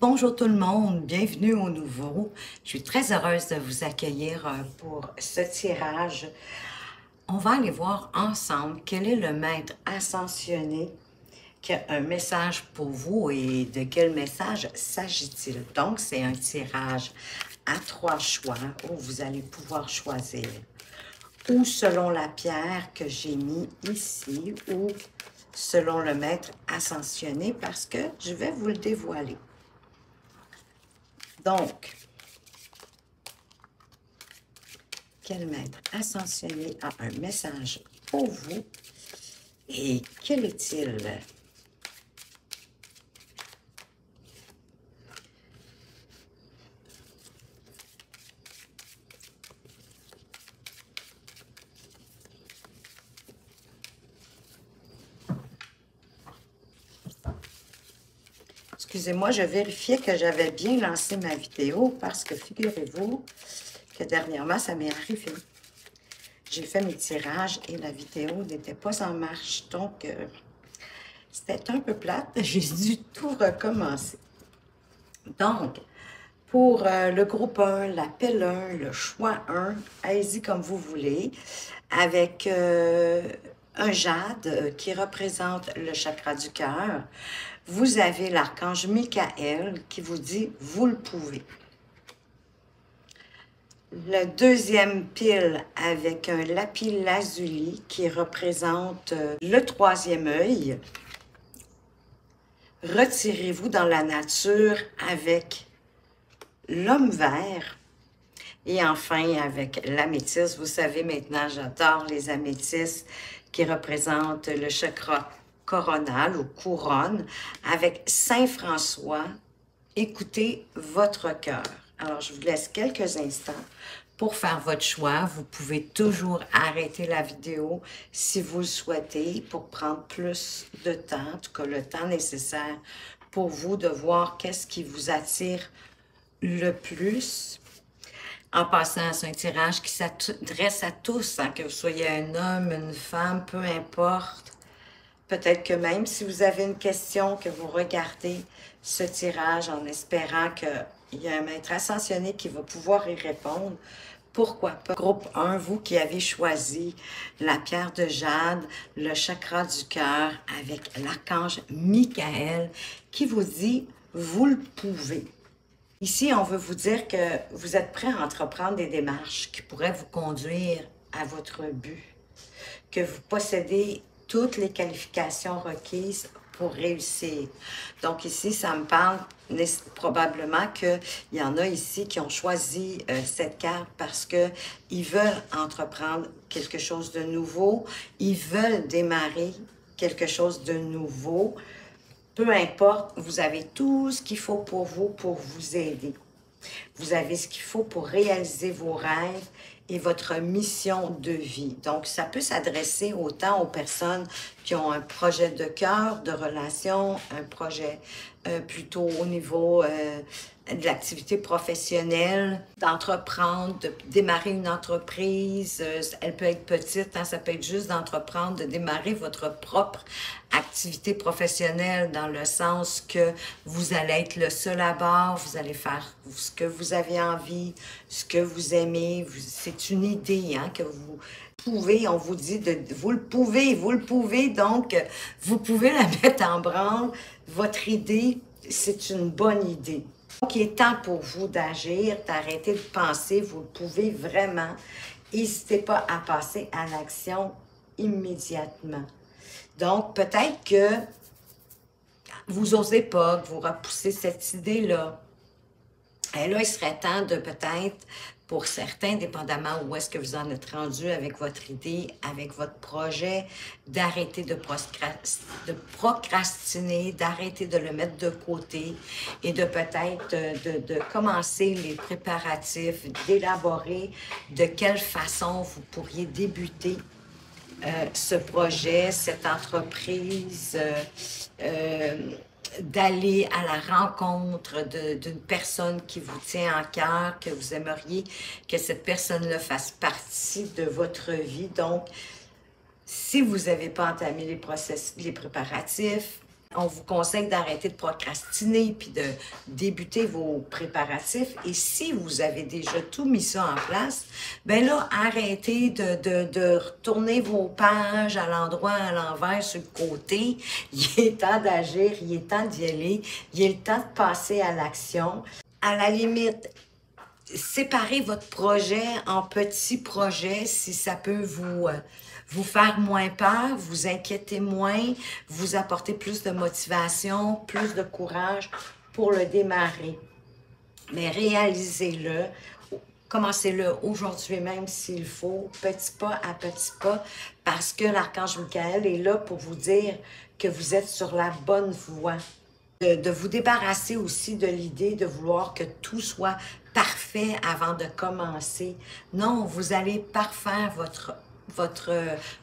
Bonjour tout le monde, bienvenue au nouveau. Je suis très heureuse de vous accueillir pour ce tirage. On va aller voir ensemble quel est le maître ascensionné qui a un message pour vous et de quel message s'agit-il. Donc, c'est un tirage à 3 choix où vous allez pouvoir choisir ou selon la pierre que j'ai mis ici ou selon le maître ascensionné parce que je vais vous le dévoiler. Donc, quel maître ascensionné a un message pour vous et quel est-il? Excusez-moi, je vérifiais que j'avais bien lancé ma vidéo parce que figurez-vous que dernièrement, ça m'est arrivé. J'ai fait mes tirages et la vidéo n'était pas en marche. Donc, c'était un peu plate. J'ai dû tout recommencer. Donc, pour le groupe 1, l'appel 1, le choix 1, allez-y comme vous voulez, avec un jade qui représente le chakra du cœur. Vous avez l'archange Michael qui vous dit « vous le pouvez ». Le deuxième pile avec un lapis lazuli qui représente le troisième œil. Retirez-vous dans la nature avec l'homme vert. Et enfin, avec l'améthyste, vous savez maintenant, j'adore les améthystes qui représentent le chakra coronal ou couronne. Avec Saint-François, écoutez votre cœur. Alors, je vous laisse quelques instants pour faire votre choix. Vous pouvez toujours arrêter la vidéo si vous le souhaitez pour prendre plus de temps, en tout cas le temps nécessaire pour vous de voir qu'est-ce qui vous attire le plus. En passant, c'est un tirage qui s'adresse à tous, hein, que vous soyez un homme, une femme, peu importe. Peut-être que même si vous avez une question, que vous regardez ce tirage en espérant qu'il y a un maître ascensionné qui va pouvoir y répondre, pourquoi pas? Groupe 1, vous qui avez choisi la pierre de jade, le chakra du cœur avec l'archange Michael qui vous dit « vous le pouvez ». Ici, on veut vous dire que vous êtes prêt à entreprendre des démarches qui pourraient vous conduire à votre but, que vous possédez toutes les qualifications requises pour réussir. Donc ici, ça me parle probablement qu'il y en a ici qui ont choisi cette carte parce qu'ils veulent entreprendre quelque chose de nouveau, ils veulent démarrer quelque chose de nouveau. Peu importe, vous avez tout ce qu'il faut pour vous aider. Vous avez ce qu'il faut pour réaliser vos rêves et votre mission de vie. Donc, ça peut s'adresser autant aux personnes qui ont un projet de cœur, de relation, un projet plutôt au niveau de l'activité professionnelle, d'entreprendre, de démarrer une entreprise. Elle peut être petite, hein, ça peut être juste d'entreprendre, de démarrer votre propre activité professionnelle dans le sens que vous allez être le seul à bord, vous allez faire ce que vous avez envie, ce que vous aimez. C'est une idée hein, que vous pouvez, on vous dit, vous le pouvez, donc vous pouvez la mettre en branle. Votre idée, c'est une bonne idée. Donc, il est temps pour vous d'agir, d'arrêter de penser, vous le pouvez vraiment. N'hésitez pas à passer à l'action immédiatement. Donc, peut-être que vous n'osez pas, que vous repoussez cette idée-là. Et là, il serait temps de peut-être, pour certains, dépendamment où est-ce que vous en êtes rendu avec votre idée, avec votre projet, d'arrêter de procrastiner, d'arrêter de le mettre de côté et de peut-être de commencer les préparatifs, d'élaborer de quelle façon vous pourriez débuter ce projet, cette entreprise, d'aller à la rencontre d'une personne qui vous tient en cœur, que vous aimeriez que cette personne-là fasse partie de votre vie. Donc, si vous n'avez pas entamé les préparatifs, on vous conseille d'arrêter de procrastiner puis de débuter vos préparatifs. Et si vous avez déjà tout mis ça en place, ben là, arrêtez de retourner vos pages à l'endroit, à l'envers, sur le côté. Il est temps d'agir, il est temps d'y aller, il est le temps de passer à l'action. À la limite, séparez votre projet en petits projets si ça peut vous faire moins peur, vous inquiéter moins, vous apporter plus de motivation, plus de courage pour le démarrer. Mais réalisez-le, commencez-le aujourd'hui même s'il faut, petit pas à petit pas, parce que l'archange Michael est là pour vous dire que vous êtes sur la bonne voie. De vous débarrasser aussi de l'idée de vouloir que tout soit parfait avant de commencer. Non, vous allez parfaire votre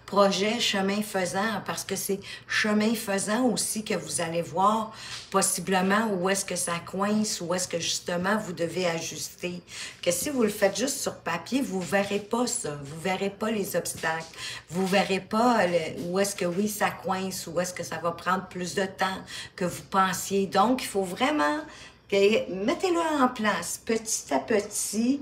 projet chemin faisant, parce que c'est chemin faisant aussi que vous allez voir possiblement où est-ce que ça coince, où est-ce que justement vous devez ajuster. Que si vous le faites juste sur papier, vous ne verrez pas ça, vous ne verrez pas les obstacles, vous ne verrez pas où est-ce que oui ça coince, où est-ce que ça va prendre plus de temps que vous pensiez. Donc, il faut vraiment que mettez-le en place petit à petit.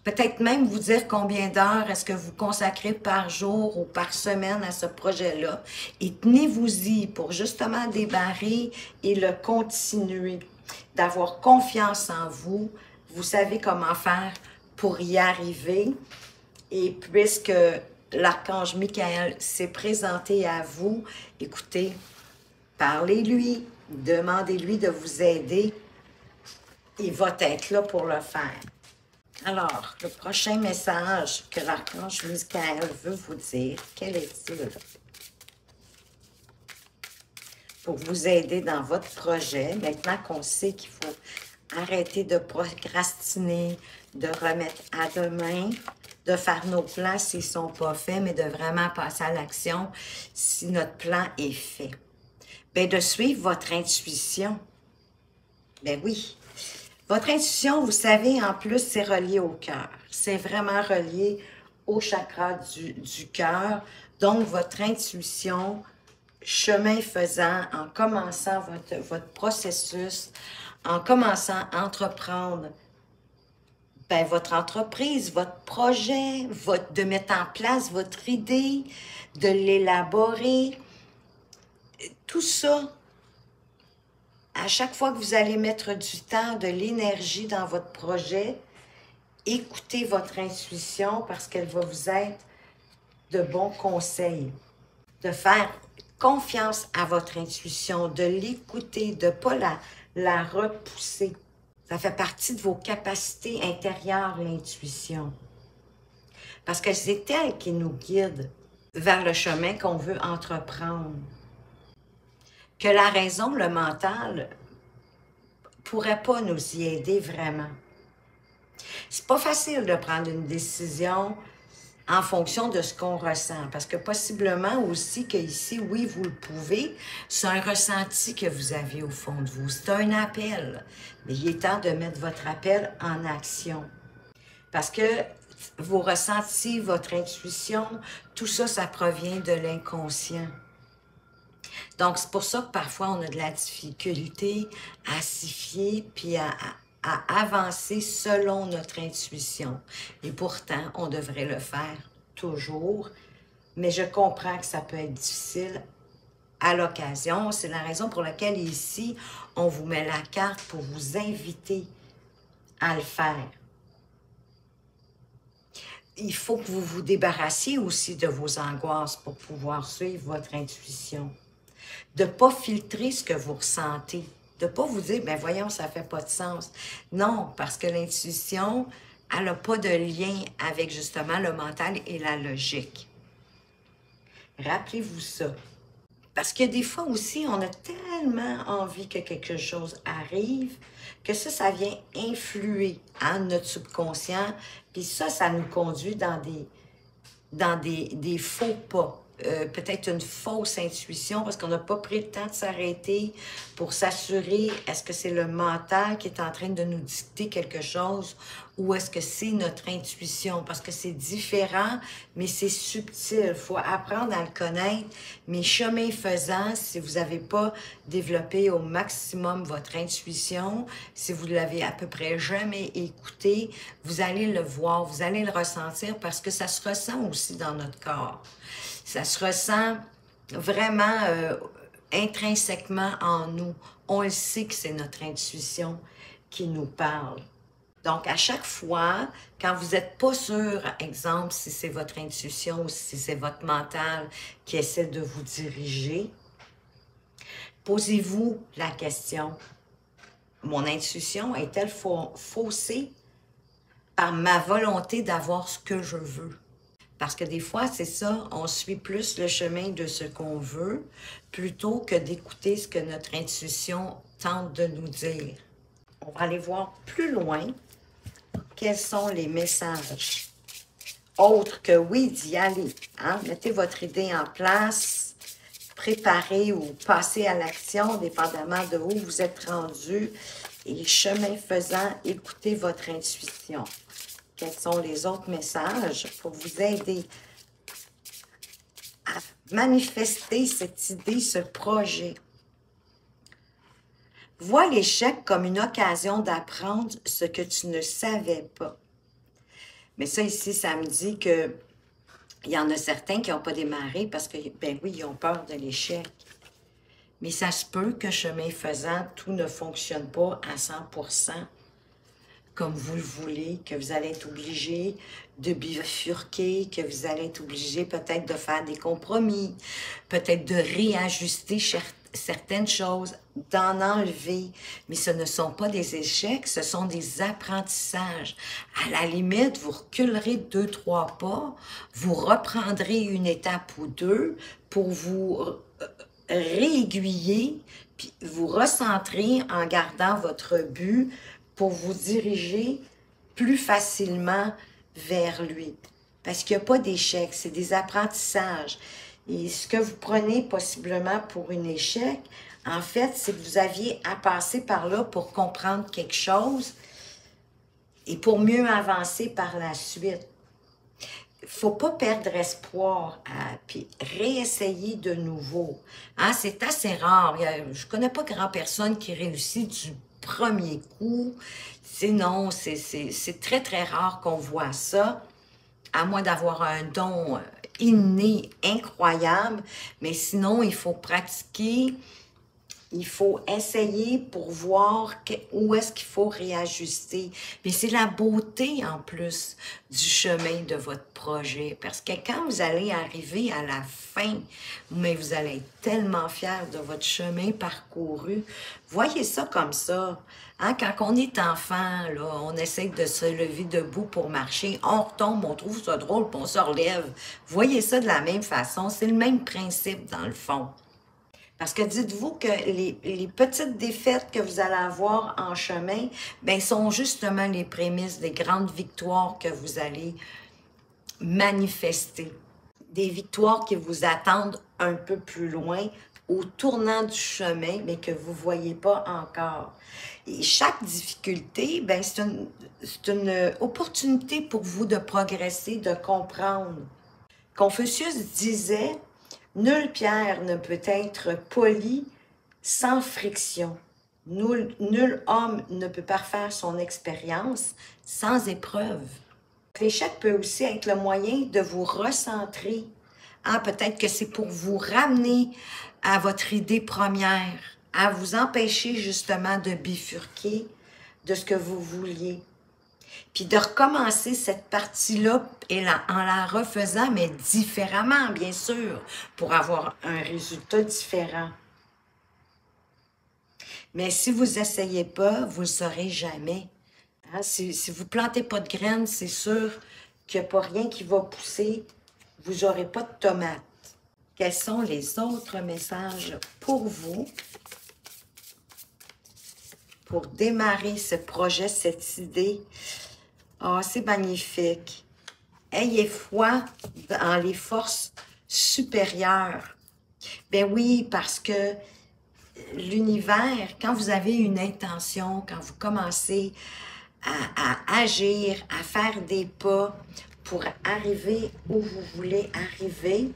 Peut-être même vous dire combien d'heures est-ce que vous consacrez par jour ou par semaine à ce projet-là. Et tenez-vous-y pour justement démarrer et le continuer. D'avoir confiance en vous. Vous savez comment faire pour y arriver. Et puisque l'archange Michael s'est présenté à vous, écoutez, parlez-lui, demandez-lui de vous aider. Il va être là pour le faire. Alors, le prochain message que l'archange Michael veut vous dire, quel est-il? Pour vous aider dans votre projet, maintenant qu'on sait qu'il faut arrêter de procrastiner, de remettre à demain, de faire nos plans s'ils ne sont pas faits, mais de vraiment passer à l'action si notre plan est fait. Bien, de suivre votre intuition. Ben oui. Votre intuition, vous savez, en plus, c'est relié au cœur. C'est vraiment relié au chakra du cœur. Donc, votre intuition, chemin faisant, en commençant votre processus, en commençant à entreprendre ben, votre entreprise, votre projet, de mettre en place votre idée, de l'élaborer, tout ça. À chaque fois que vous allez mettre du temps, de l'énergie dans votre projet, écoutez votre intuition parce qu'elle va vous être de bons conseils. De faire confiance à votre intuition, de l'écouter, de ne pas la repousser. Ça fait partie de vos capacités intérieures, l'intuition. Parce que c'est elle qui nous guide vers le chemin qu'on veut entreprendre. Que la raison, le mental, pourrait pas nous y aider vraiment. C'est pas facile de prendre une décision en fonction de ce qu'on ressent, parce que possiblement aussi qu'ici, oui, vous le pouvez, c'est un ressenti que vous avez au fond de vous, c'est un appel, mais il est temps de mettre votre appel en action, parce que vos ressentis, votre intuition, tout ça, ça provient de l'inconscient. Donc, c'est pour ça que parfois, on a de la difficulté à s'y fier puis à avancer selon notre intuition. Et pourtant, on devrait le faire toujours. Mais je comprends que ça peut être difficile à l'occasion. C'est la raison pour laquelle ici, on vous met la carte pour vous inviter à le faire. Il faut que vous vous débarrassiez aussi de vos angoisses pour pouvoir suivre votre intuition. De ne pas filtrer ce que vous ressentez. De ne pas vous dire, ben voyons, ça ne fait pas de sens. Non, parce que l'intuition, elle n'a pas de lien avec justement le mental et la logique. Rappelez-vous ça. Parce que des fois aussi, on a tellement envie que quelque chose arrive que ça vient influer notre subconscient. Puis ça nous conduit dans des faux pas. peut-être une fausse intuition parce qu'on n'a pas pris le temps de s'arrêter pour s'assurer est-ce que c'est le mental qui est en train de nous dicter quelque chose ou est-ce que c'est notre intuition parce que c'est différent mais c'est subtil, il faut apprendre à le connaître mais chemin faisant, si vous n'avez pas développé au maximum votre intuition, si vous ne l'avez à peu près jamais écouté, vous allez le voir, vous allez le ressentir parce que ça se ressent aussi dans notre corps. Ça se ressent vraiment intrinsèquement en nous. On le sait que c'est notre intuition qui nous parle. Donc, à chaque fois, quand vous n'êtes pas sûr, exemple, si c'est votre intuition ou si c'est votre mental qui essaie de vous diriger, posez-vous la question, mon intuition est-elle faussée par ma volonté d'avoir ce que je veux? Parce que des fois, c'est ça, on suit plus le chemin de ce qu'on veut plutôt que d'écouter ce que notre intuition tente de nous dire. On va aller voir plus loin quels sont les messages. Autres que oui, d'y aller. Hein? Mettez votre idée en place, préparez ou passez à l'action, dépendamment de où vous êtes rendu. Et chemin faisant, écoutez votre intuition. Quels sont les autres messages pour vous aider à manifester cette idée, ce projet? Vois l'échec comme une occasion d'apprendre ce que tu ne savais pas. Mais ça ici, ça me dit que il y en a certains qui n'ont pas démarré parce que, ben oui, ils ont peur de l'échec. Mais ça se peut que chemin faisant, tout ne fonctionne pas à 100%. Comme vous le voulez, que vous allez être obligé de bifurquer, que vous allez être obligé peut-être de faire des compromis, peut-être de réajuster certaines choses, d'en enlever. Mais ce ne sont pas des échecs, ce sont des apprentissages. À la limite, vous reculerez 2-3 pas, vous reprendrez une étape ou deux pour vous réaiguiller, puis vous recentrer en gardant votre but pour vous diriger plus facilement vers lui. Parce qu'il n'y a pas d'échec, c'est des apprentissages. Et ce que vous prenez possiblement pour un échec, en fait, c'est que vous aviez à passer par là pour comprendre quelque chose et pour mieux avancer par la suite. Il ne faut pas perdre espoir, puis réessayer de nouveau. Hein, c'est assez rare. Je ne connais pas grand personne qui réussit du premier coup. Sinon, c'est très, très rare qu'on voit ça, à moins d'avoir un don inné, incroyable. Mais sinon, il faut pratiquer, il faut essayer pour voir où est-ce qu'il faut réajuster. Mais c'est la beauté, en plus, du chemin de votre projet. Parce que quand vous allez arriver à la fin, mais vous allez être tellement fiers de votre chemin parcouru. Voyez ça comme ça. Hein? Quand on est enfant, là, on essaie de se lever debout pour marcher. On retombe, on trouve ça drôle, puis on se relève. Voyez ça de la même façon. C'est le même principe, dans le fond. Parce que dites-vous que les petites défaites que vous allez avoir en chemin, ben, sont justement les prémices des grandes victoires que vous allez manifester. Des victoires qui vous attendent un peu plus loin, au tournant du chemin, mais que vous ne voyez pas encore. Et chaque difficulté, ben, c'est une opportunité pour vous de progresser, de comprendre. Confucius disait: nulle pierre ne peut être polie sans friction. Nul homme ne peut parfaire son expérience sans épreuve. L'échec peut aussi être le moyen de vous recentrer. Hein, peut-être que c'est pour vous ramener à votre idée première, à vous empêcher justement de bifurquer de ce que vous vouliez. Puis de recommencer cette partie-là en la refaisant, mais différemment, bien sûr, pour avoir un résultat différent. Mais si vous n'essayez pas, vous ne le saurez jamais. Hein? Si vous ne plantez pas de graines, c'est sûr qu'il n'y a pas rien qui va pousser. Vous n'aurez pas de tomates. Quels sont les autres messages pour vous, pour démarrer ce projet, cette idée? Ah, c'est magnifique. Ayez foi en les forces supérieur. Ben oui, parce que l'univers, quand vous avez une intention, quand vous commencez à agir, à faire des pas pour arriver où vous voulez arriver,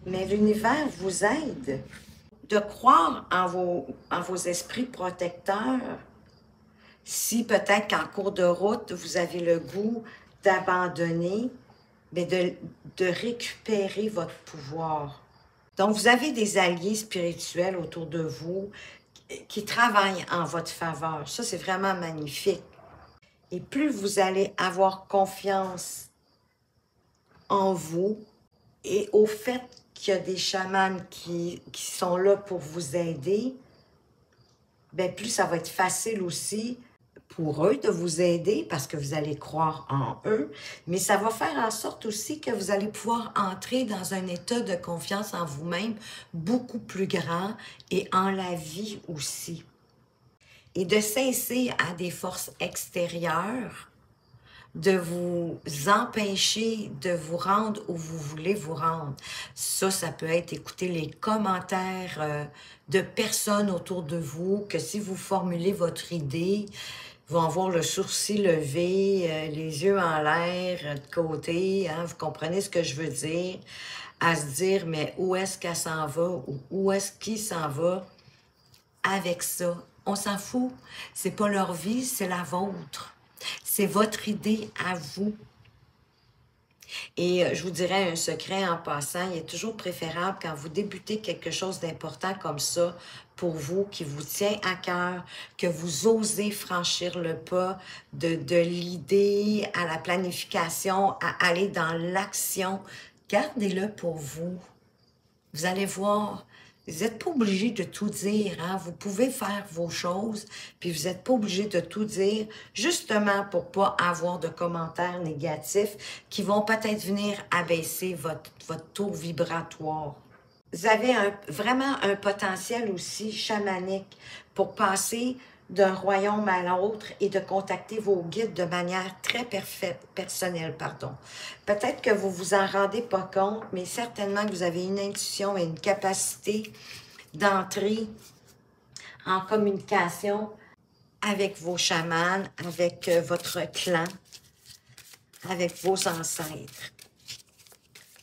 mais l'univers vous aide. De croire en vos esprits protecteurs, si peut-être qu'en cours de route, vous avez le goût d'abandonner, mais de récupérer votre pouvoir. Donc, vous avez des alliés spirituels autour de vous qui travaillent en votre faveur. Ça, c'est vraiment magnifique. Et plus vous allez avoir confiance en vous et au fait qu'il y a des chamans qui sont là pour vous aider, bien, plus ça va être facile aussi pour eux de vous aider parce que vous allez croire en eux, mais ça va faire en sorte aussi que vous allez pouvoir entrer dans un état de confiance en vous-même beaucoup plus grand et en la vie aussi. Et de cesser à des forces extérieures de vous empêcher de vous rendre où vous voulez vous rendre. Ça peut être écouter les commentaires de personnes autour de vous, que si vous formulez votre idée, vont avoir le sourcil levé, les yeux en l'air, de côté, hein, vous comprenez ce que je veux dire, à se dire, mais où est-ce qu'elle s'en va, ou où est-ce qu'il s'en va avec ça? On s'en fout, c'est pas leur vie, c'est la vôtre. C'est votre idée à vous. Et je vous dirais un secret en passant, il est toujours préférable quand vous débutez quelque chose d'important comme ça pour vous, qui vous tient à cœur, que vous osez franchir le pas de l'idée à la planification, à aller dans l'action. Gardez-le pour vous. Vous allez voir, vous n'êtes pas obligé de tout dire, hein? Vous pouvez faire vos choses, puis vous n'êtes pas obligé de tout dire, justement pour ne pas avoir de commentaires négatifs qui vont peut-être venir abaisser votre taux vibratoire. Vous avez vraiment un potentiel aussi chamanique pour passer d'un royaume à l'autre et de contacter vos guides de manière très personnelle. Peut-être que vous vous en rendez pas compte, mais certainement que vous avez une intuition et une capacité d'entrer en communication avec vos chamans, avec votre clan, avec vos ancêtres.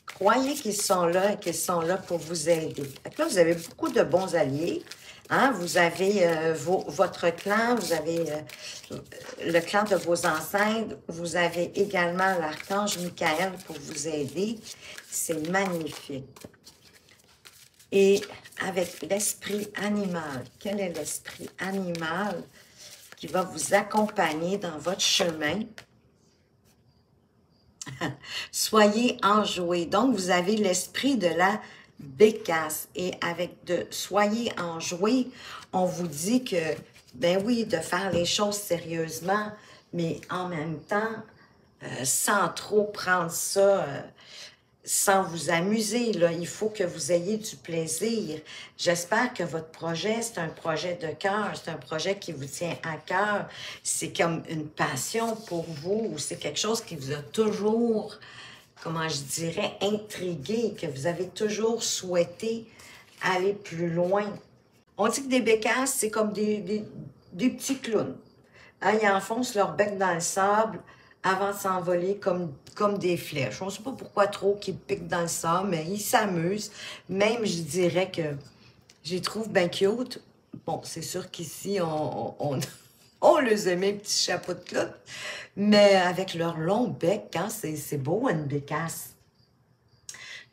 Croyez qu'ils sont là et qu'ils sont là pour vous aider. Là, vous avez beaucoup de bons alliés. Hein? Vous avez votre clan, vous avez le clan de vos ancêtres, vous avez également l'archange Michael pour vous aider. C'est magnifique. Et avec l'esprit animal, quel est l'esprit animal qui va vous accompagner dans votre chemin? Soyez enjoués. Donc, vous avez l'esprit de la bécasse. Et avec de soyez enjoués, on vous dit que, ben oui, de faire les choses sérieusement, mais en même temps, sans trop prendre ça, sans vous amuser. Là. Il faut que vous ayez du plaisir. J'espère que votre projet, c'est un projet de cœur, c'est un projet qui vous tient à cœur. C'est comme une passion pour vous, ou c'est quelque chose qui vous a toujours, comment je dirais, intrigué, que vous avez toujours souhaité aller plus loin. On dit que des bécasses, c'est comme des petits clowns. Hein, ils enfoncent leur bec dans le sable avant de s'envoler comme des flèches. On ne sait pas pourquoi trop qu'ils piquent dans le sable, mais ils s'amusent. Même, je dirais que je les trouve bien cute. Bon, c'est sûr qu'ici, on les aimait, petits chapeaux de clown, mais avec leur long bec, hein, c'est beau, une bécasse.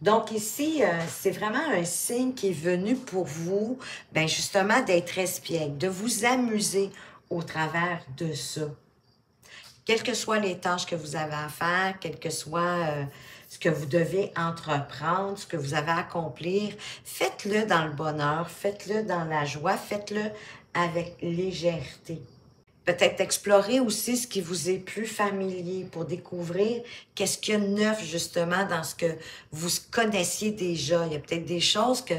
Donc ici, c'est vraiment un signe qui est venu pour vous, ben justement, d'être espiègle, de vous amuser au travers de ça. Quelles que soient les tâches que vous avez à faire, quel que soit ce que vous devez entreprendre, ce que vous avez à accomplir, faites-le dans le bonheur, faites-le dans la joie, faites-le avec légèreté. Peut-être explorer aussi ce qui vous est plus familier pour découvrir qu'est-ce qu'il y a de neuf justement dans ce que vous connaissiez déjà. Il y a peut-être des choses que,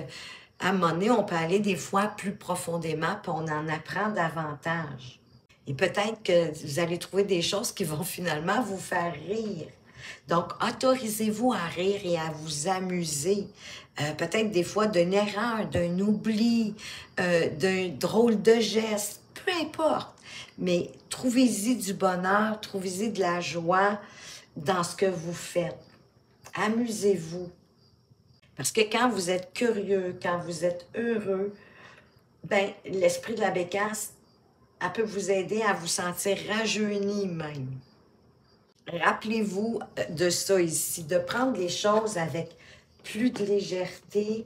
à un moment donné, on peut aller des fois plus profondément puis on en apprend davantage. Et peut-être que vous allez trouver des choses qui vont finalement vous faire rire. Donc, autorisez-vous à rire et à vous amuser. Peut-être des fois d'une erreur, d'un oubli, d'un drôle de geste, peu importe. Mais trouvez-y du bonheur, trouvez-y de la joie dans ce que vous faites. Amusez-vous. Parce que quand vous êtes curieux, quand vous êtes heureux, ben l'esprit de la bécasse, elle peut vous aider à vous sentir rajeuni même. Rappelez-vous de ça ici, de prendre les choses avec plus de légèreté,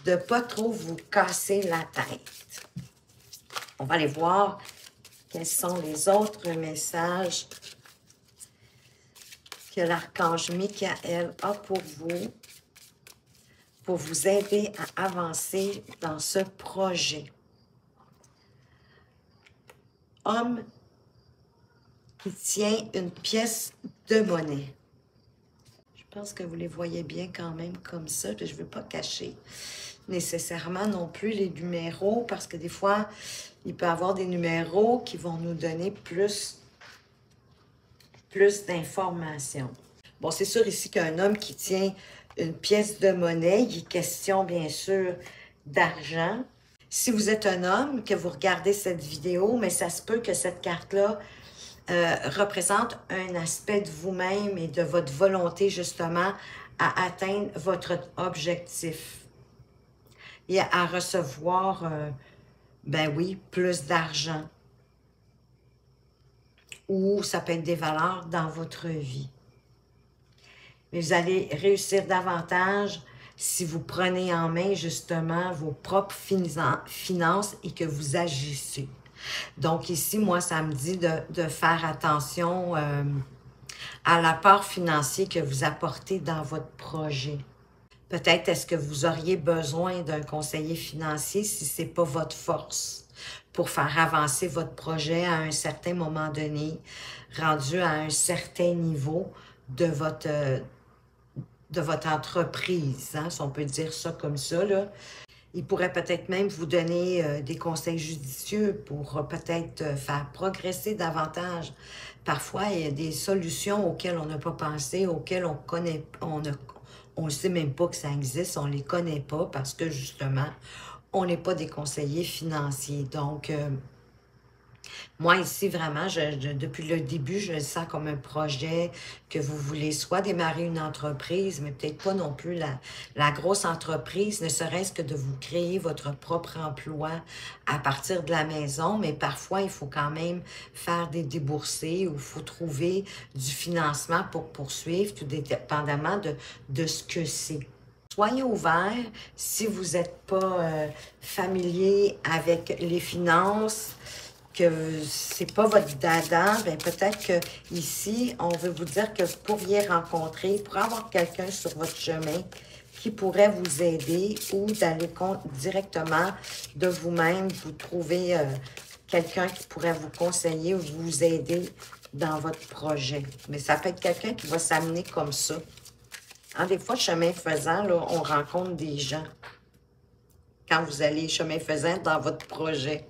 de ne pas trop vous casser la tête. On va aller voir quels sont les autres messages que l'archange Michael a pour vous aider à avancer dans ce projet. Homme qui tient une pièce de monnaie. Je pense que vous les voyez bien quand même comme ça. Je ne veux pas cacher nécessairement non plus les numéros parce que des fois, il peut y avoir des numéros qui vont nous donner plus d'informations. Bon, c'est sûr ici qu'un homme qui tient une pièce de monnaie, il est question bien sûr d'argent. Si vous êtes un homme, que vous regardez cette vidéo, mais ça se peut que cette carte-là représente un aspect de vous-même et de votre volonté justement à atteindre votre objectif et à recevoir, ben oui, plus d'argent. Ou ça peut être des valeurs dans votre vie. Mais vous allez réussir davantage si vous prenez en main justement vos propres finances et que vous agissez. Donc ici, moi, ça me dit de faire attention à l'apport financier que vous apportez dans votre projet. Peut-être est-ce que vous auriez besoin d'un conseiller financier si ce n'est pas votre force pour faire avancer votre projet à un certain moment donné, rendu à un certain niveau de votre entreprise, hein, si on peut dire ça comme ça, là. Il pourrait peut-être même vous donner des conseils judicieux pour peut-être faire progresser davantage. Parfois, il y a des solutions auxquelles on n'a pas pensé, auxquelles on connaît, on ne sait même pas que ça existe, on ne les connaît pas parce que justement, on n'est pas des conseillers financiers. Donc, moi, ici, vraiment, depuis le début, je le sens comme un projet que vous voulez soit démarrer une entreprise, mais peut-être pas non plus la grosse entreprise, ne serait-ce que de vous créer votre propre emploi à partir de la maison. Mais parfois, il faut quand même faire des déboursés ou il faut trouver du financement pour poursuivre, tout dépendamment de ce que c'est. Soyez ouverts si vous n'êtes pas familier avec les finances, que c'est pas votre dada, bien peut-être que ici, on veut vous dire que vous pourriez rencontrer, pour avoir quelqu'un sur votre chemin qui pourrait vous aider ou d'aller directement de vous-même, vous trouver quelqu'un qui pourrait vous conseiller ou vous aider dans votre projet. Mais ça peut être quelqu'un qui va s'amener comme ça. Hein, des fois, chemin faisant, là, on rencontre des gens quand vous allez chemin faisant dans votre projet.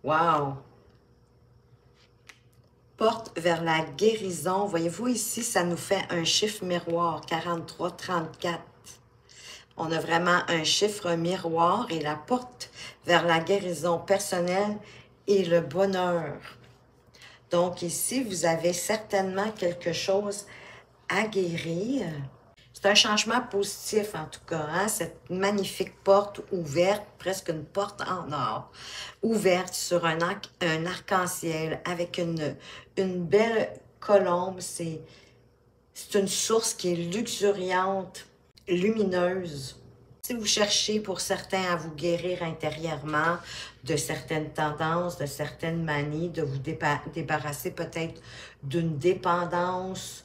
Wow! Porte vers la guérison. Voyez-vous ici, ça nous fait un chiffre miroir, 43, 34. On a vraiment un chiffre miroir et la porte vers la guérison personnelle et le bonheur. Donc ici, vous avez certainement quelque chose à guérir. C'est un changement positif, en tout cas, hein? Cette magnifique porte ouverte, presque une porte en or, ouverte sur un arc-en-ciel avec une belle colombe. C'est une source qui est luxuriante, lumineuse. Si vous cherchez pour certains à vous guérir intérieurement de certaines tendances, de certaines manies, de vous débarrasser peut-être d'une dépendance,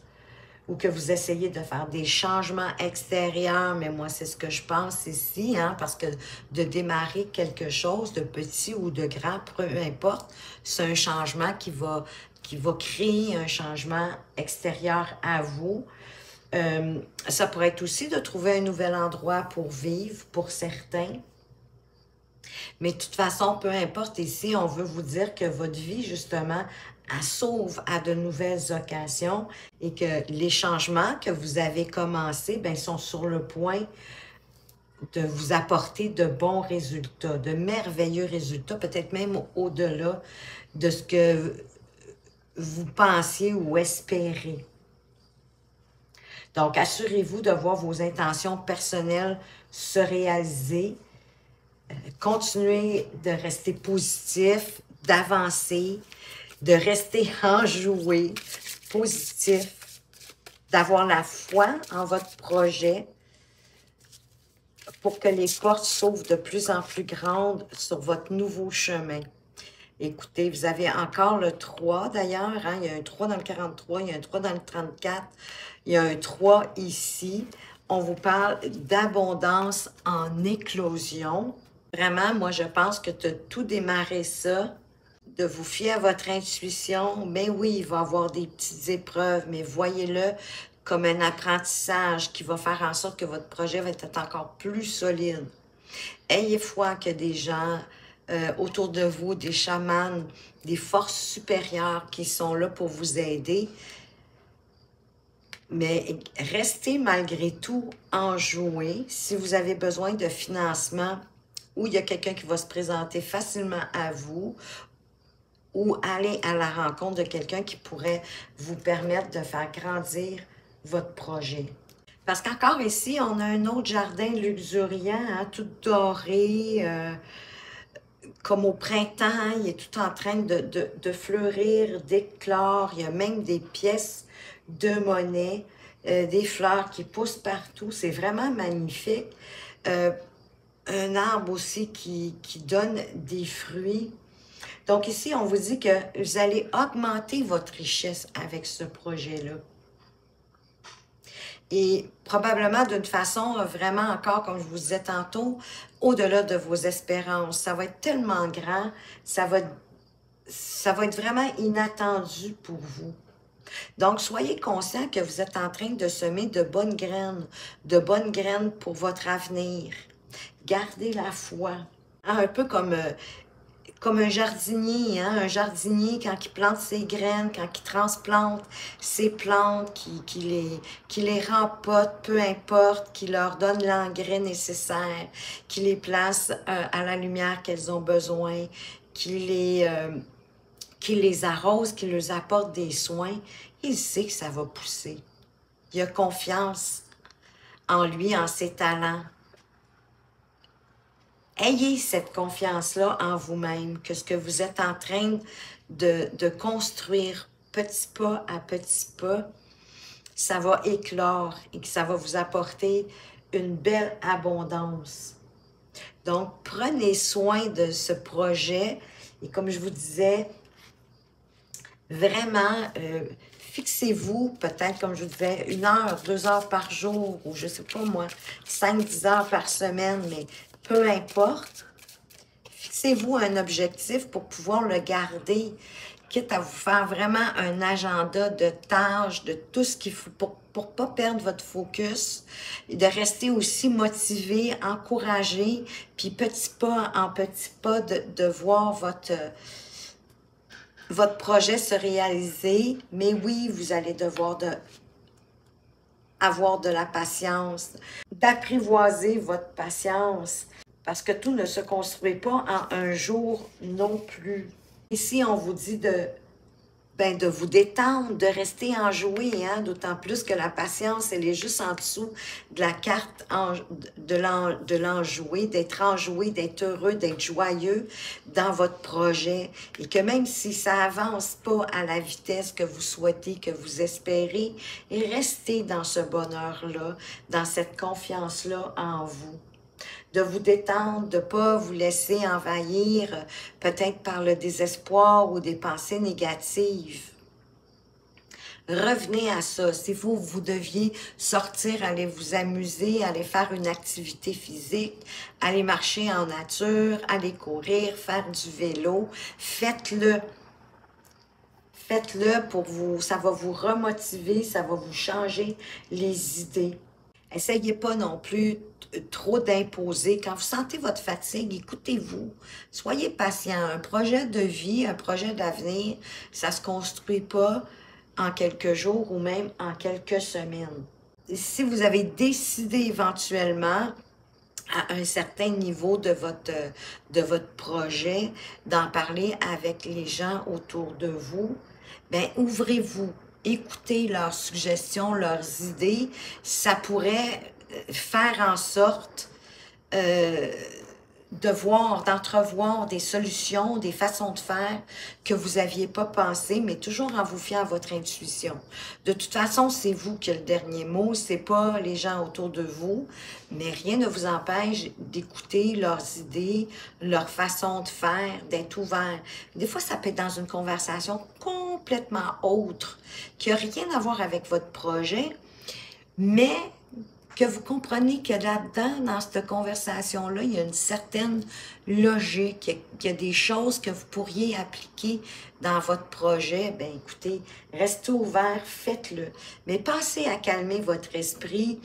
ou que vous essayez de faire des changements extérieurs, mais moi, c'est ce que je pense ici, hein, parce que de démarrer quelque chose de petit ou de grand, peu importe, c'est un changement qui va créer un changement extérieur à vous. Ça pourrait être aussi de trouver un nouvel endroit pour vivre, pour certains. Mais de toute façon, peu importe, ici, on veut vous dire que votre vie, justement, elle s'ouvre à de nouvelles occasions et que les changements que vous avez commencés, bien, sont sur le point de vous apporter de bons résultats, de merveilleux résultats, peut-être même au-delà de ce que vous pensiez ou espérez. Donc, assurez-vous de voir vos intentions personnelles se réaliser. Continuez de rester positif, d'avancer, de rester enjoué, positif, d'avoir la foi en votre projet pour que les portes s'ouvrent de plus en plus grandes sur votre nouveau chemin. Écoutez, vous avez encore le 3 d'ailleurs, hein? Il y a un 3 dans le 43, il y a un 3 dans le 34, il y a un 3 ici. On vous parle d'abondance en éclosion. Vraiment, moi, je pense que de tout démarrer ça, de vous fier à votre intuition, mais oui, il va y avoir des petites épreuves, mais voyez-le comme un apprentissage qui va faire en sorte que votre projet va être encore plus solide. Ayez foi que des gens autour de vous, des chamans, des forces supérieures qui sont là pour vous aider. Mais restez malgré tout enjoué. Si vous avez besoin de financement ou il y a quelqu'un qui va se présenter facilement à vous, ou aller à la rencontre de quelqu'un qui pourrait vous permettre de faire grandir votre projet. Parce qu'encore ici, on a un autre jardin luxuriant, hein, tout doré, comme au printemps, il est tout en train de fleurir, d'éclore. Il y a même des pièces de monnaie, des fleurs qui poussent partout. C'est vraiment magnifique. Un arbre aussi qui donne des fruits. Donc ici, on vous dit que vous allez augmenter votre richesse avec ce projet-là. Et probablement d'une façon vraiment encore, comme je vous disais tantôt, au-delà de vos espérances. Ça va être tellement grand, ça va être vraiment inattendu pour vous. Donc, soyez conscient que vous êtes en train de semer de bonnes graines pour votre avenir. Gardez la foi. Hein, un peu comme un jardinier, hein? Un jardinier, quand il plante ses graines, quand il transplante ses plantes, qui les rempote, peu importe, qui leur donne l'engrais nécessaire, qui les place à la lumière qu'elles ont besoin, qui les arrose, qui leur apporte des soins, il sait que ça va pousser. Il a confiance en lui, en ses talents. Ayez cette confiance-là en vous-même, que ce que vous êtes en train de construire petit pas à petit pas, ça va éclore et que ça va vous apporter une belle abondance. Donc, prenez soin de ce projet et comme je vous disais, vraiment, fixez-vous peut-être, comme je vous disais, 1 heure, 2 heures par jour ou je ne sais pas moi, 5-10 heures par semaine, mais peu importe, fixez-vous un objectif pour pouvoir le garder, quitte à vous faire vraiment un agenda de tâches, de tout ce qu'il faut pour ne pas perdre votre focus, et de rester aussi motivé, encouragé, puis petit pas en petit pas, de voir votre projet se réaliser. Mais oui, vous allez devoir avoir de la patience, d'apprivoiser votre patience, parce que tout ne se construit pas en un jour non plus. Ici, on vous dit de vous détendre, de rester enjoué, hein? D'autant plus que la patience, elle est juste en dessous de la carte de l'enjoué, d'être enjoué, d'être heureux, d'être joyeux dans votre projet. Et que même si ça avance pas à la vitesse que vous souhaitez, que vous espérez, restez dans ce bonheur-là, dans cette confiance-là en vous. De vous détendre, de ne pas vous laisser envahir peut-être par le désespoir ou des pensées négatives. Revenez à ça. Si vous deviez sortir, aller vous amuser, aller faire une activité physique, aller marcher en nature, aller courir, faire du vélo, faites-le. Faites-le pour vous, ça va vous remotiver, ça va vous changer les idées. Essayez pas non plus trop d'imposer. Quand vous sentez votre fatigue, écoutez-vous. Soyez patient. Un projet de vie, un projet d'avenir, ça se construit pas en quelques jours ou même en quelques semaines. Si vous avez décidé éventuellement à un certain niveau de votre projet, d'en parler avec les gens autour de vous, bien, ouvrez-vous, écoutez leurs suggestions, leurs idées. Ça pourrait faire en sorte euh, de voir, d'entrevoir des solutions, des façons de faire que vous n'aviez pas pensé, mais toujours en vous fiant à votre intuition. De toute façon, c'est vous qui avez le dernier mot, c'est pas les gens autour de vous, mais rien ne vous empêche d'écouter leurs idées, leur façon de faire, d'être ouvert. Des fois, ça peut être dans une conversation complètement autre, qui n'a rien à voir avec votre projet, mais que vous comprenez que là-dedans, dans cette conversation-là, il y a une certaine logique, il y a des choses que vous pourriez appliquer dans votre projet. Bien, écoutez, restez ouvert, faites-le. Mais pensez à calmer votre esprit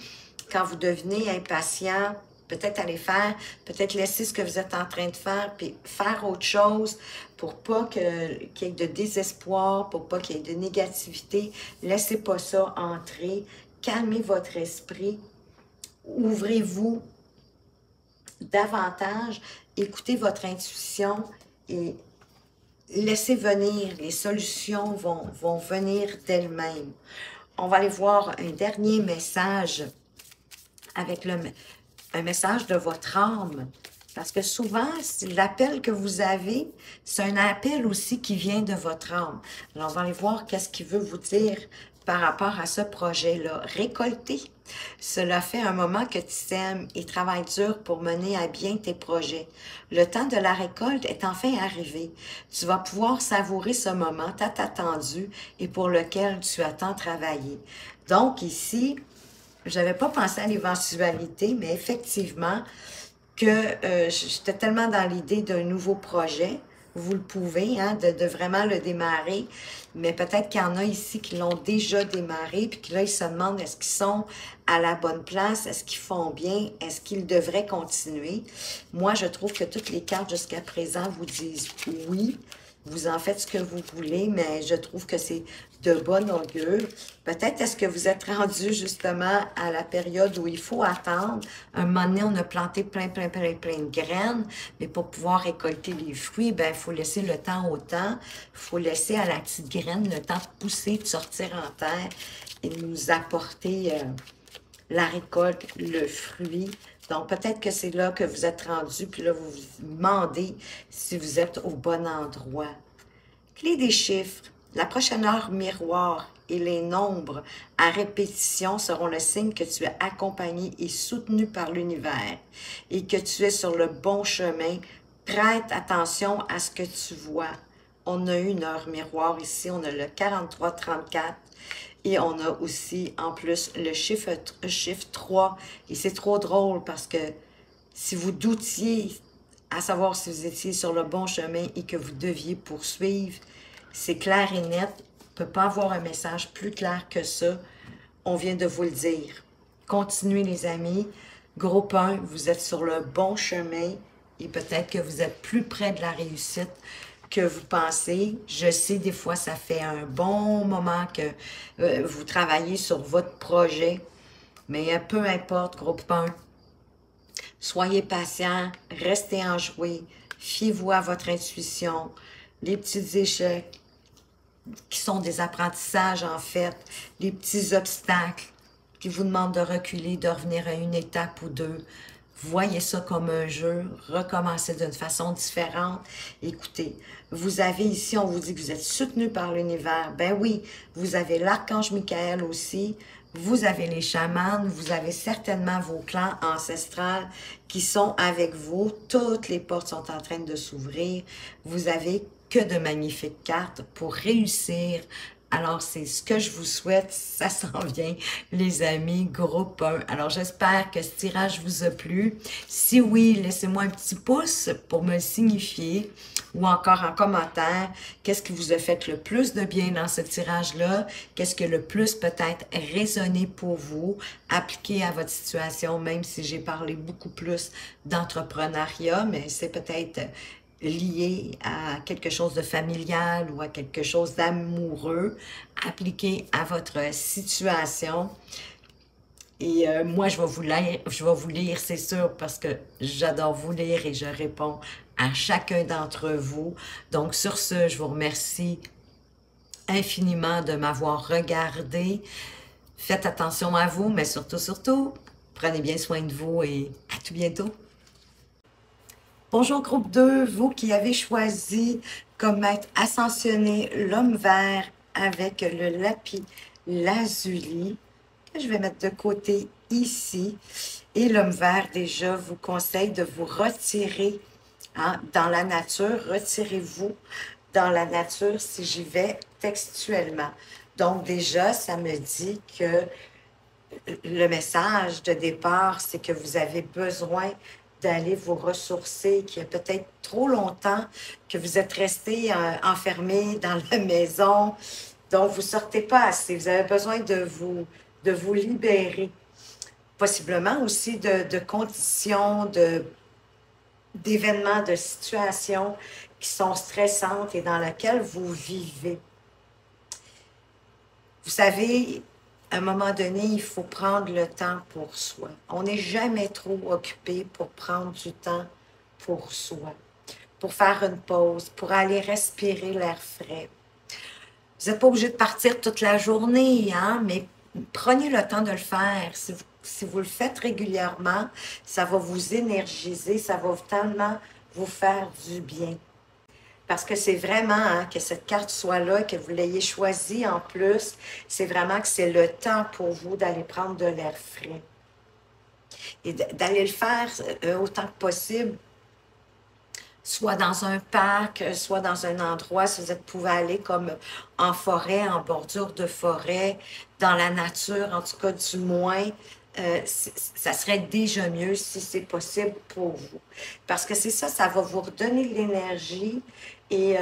quand vous devenez impatient. Peut-être aller faire, peut-être laisser ce que vous êtes en train de faire, puis faire autre chose pour pas qu'il y ait de désespoir, pour pas qu'il y ait de négativité. Laissez pas ça entrer. Calmez votre esprit. Ouvrez-vous davantage, écoutez votre intuition et laissez venir, les solutions vont venir d'elles-mêmes. On va aller voir un dernier message avec un message de votre âme. Parce que souvent, l'appel que vous avez, c'est un appel aussi qui vient de votre âme. Alors, on va aller voir qu'est-ce qu'il veut vous dire par rapport à ce projet-là. Récolter. Cela fait un moment que tu sèmes et travailles dur pour mener à bien tes projets. Le temps de la récolte est enfin arrivé. Tu vas pouvoir savourer ce moment tant attendu et pour lequel tu as tant travaillé. Donc ici, je n'avais pas pensé à l'éventualité, mais effectivement, que j'étais tellement dans l'idée d'un nouveau projet, vous le pouvez, hein, de vraiment le démarrer, mais peut-être qu'il y en a ici qui l'ont déjà démarré, puis que là, ils se demandent est-ce qu'ils sont à la bonne place, est-ce qu'ils font bien, est-ce qu'ils devraient continuer. Moi, je trouve que toutes les cartes jusqu'à présent vous disent oui, vous en faites ce que vous voulez, mais je trouve que c'est de bon augure. Peut-être est-ce que vous êtes rendu justement à la période où il faut attendre. Un moment donné, on a planté plein de graines, mais pour pouvoir récolter les fruits, ben, il faut laisser le temps au temps. Il faut laisser à la petite graine le temps de pousser, de sortir en terre et nous apporter la récolte, le fruit. Donc, peut-être que c'est là que vous êtes rendu, puis là, vous vous demandez si vous êtes au bon endroit. Clé des chiffres. La prochaine heure miroir et les nombres à répétition seront le signe que tu es accompagné et soutenu par l'univers et que tu es sur le bon chemin. Prête attention à ce que tu vois. On a une heure miroir ici, on a le 43-34 et on a aussi en plus le chiffre 3. Et c'est trop drôle parce que si vous doutiez à savoir si vous étiez sur le bon chemin et que vous deviez poursuivre, c'est clair et net. On ne peut pas avoir un message plus clair que ça. On vient de vous le dire. Continuez les amis. Groupe 1, vous êtes sur le bon chemin et peut-être que vous êtes plus près de la réussite que vous pensez. Je sais, des fois, ça fait un bon moment que vous travaillez sur votre projet, mais peu importe, groupe 1. Soyez patient, restez enjoués, fiez-vous à votre intuition. Les petits échecs qui sont des apprentissages en fait, les petits obstacles qui vous demandent de reculer, de revenir à une étape ou deux. Voyez ça comme un jeu, recommencez d'une façon différente. Écoutez, vous avez ici, on vous dit que vous êtes soutenu par l'univers. Ben oui, vous avez l'archange Michael aussi, vous avez les chamans, vous avez certainement vos clans ancestrales qui sont avec vous. Toutes les portes sont en train de s'ouvrir. Vous avez que de magnifiques cartes pour réussir Alors, c'est ce que je vous souhaite. Ça s'en vient, les amis, groupe 1. Alors, j'espère que ce tirage vous a plu. Si oui, laissez-moi un petit pouce pour me le signifier ou encore en commentaire, qu'est-ce qui vous a fait le plus de bien dans ce tirage-là? Qu'est-ce que le plus peut-être résonné pour vous, appliqué à votre situation, même si j'ai parlé beaucoup plus d'entrepreneuriat, mais c'est peut-être lié à quelque chose de familial ou à quelque chose d'amoureux, appliqué à votre situation. Et moi, je vais vous lire, c'est sûr, parce que j'adore vous lire et je réponds à chacun d'entre vous. Donc, sur ce, je vous remercie infiniment de m'avoir regardé. Faites attention à vous, mais surtout, prenez bien soin de vous et à tout bientôt. Bonjour groupe 2, vous qui avez choisi comme maître ascensionné l'homme vert avec le lapis lazuli, que je vais mettre de côté ici. Et l'homme vert, déjà, vous conseille de vous retirer dans la nature. Retirez-vous dans la nature si j'y vais textuellement. Donc déjà, ça me dit que le message de départ, c'est que vous avez besoin d'aller vous ressourcer, qu'il y a peut-être trop longtemps que vous êtes resté enfermé dans la maison, donc vous ne sortez pas assez. Vous avez besoin de vous libérer. Possiblement aussi de conditions, d'événements, de situations qui sont stressantes et dans lesquelles vous vivez. Vous savez, à un moment donné, il faut prendre le temps pour soi. On n'est jamais trop occupé pour prendre du temps pour soi, pour faire une pause, pour aller respirer l'air frais. Vous n'êtes pas obligé de partir toute la journée, hein, mais prenez le temps de le faire. Si vous le faites régulièrement, ça va vous énergiser, ça va tellement vous faire du bien. Parce que c'est vraiment que cette carte soit là, que vous l'ayez choisie en plus, c'est vraiment que c'est le temps pour vous d'aller prendre de l'air frais. Et d'aller le faire autant que possible, soit dans un parc, soit dans un endroit, si vous pouvez aller comme en forêt, en bordure de forêt, dans la nature, en tout cas du moins, ça serait déjà mieux si c'est possible pour vous. Parce que c'est ça, ça va vous redonner de l'énergie et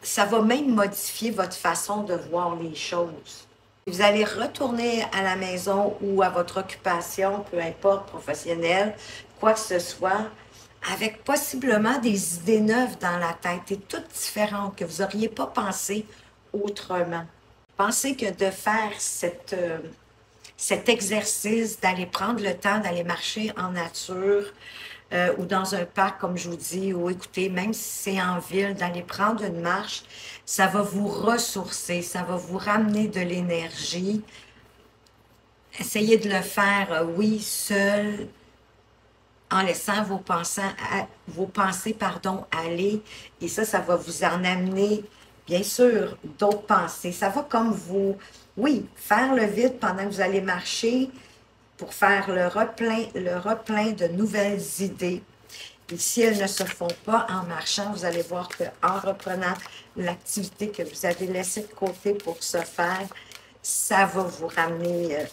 ça va même modifier votre façon de voir les choses. Vous allez retourner à la maison ou à votre occupation, peu importe, professionnelle, quoi que ce soit, avec possiblement des idées neuves dans la tête et toutes différentes que vous n'auriez pas pensé autrement. Pensez que de faire cet exercice, d'aller prendre le temps d'aller marcher en nature ou dans un parc, comme je vous dis, ou écoutez, même si c'est en ville, d'aller prendre une marche, ça va vous ressourcer, ça va vous ramener de l'énergie. Essayez de le faire, oui, seul, en laissant vos pensées aller. Et ça va vous en amener, bien sûr, d'autres pensées. Ça va comme vous, oui, faire le vide pendant que vous allez marcher pour faire le replin de nouvelles idées. Et si elles ne se font pas en marchant, vous allez voir qu'en reprenant l'activité que vous avez laissée de côté pour se faire, ça va vous ramener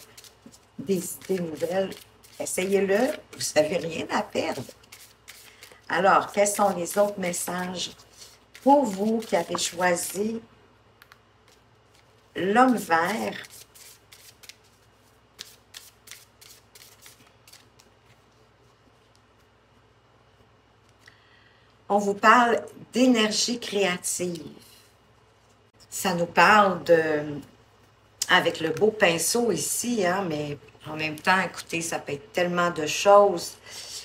des idées nouvelles. Essayez-le, vous n'avez rien à perdre. Alors, quels sont les autres messages pour vous qui avez choisi l'homme vert? On vous parle d'énergie créative. Ça nous parle avec le beau pinceau ici, hein, mais en même temps, écoutez, ça peut être tellement de choses.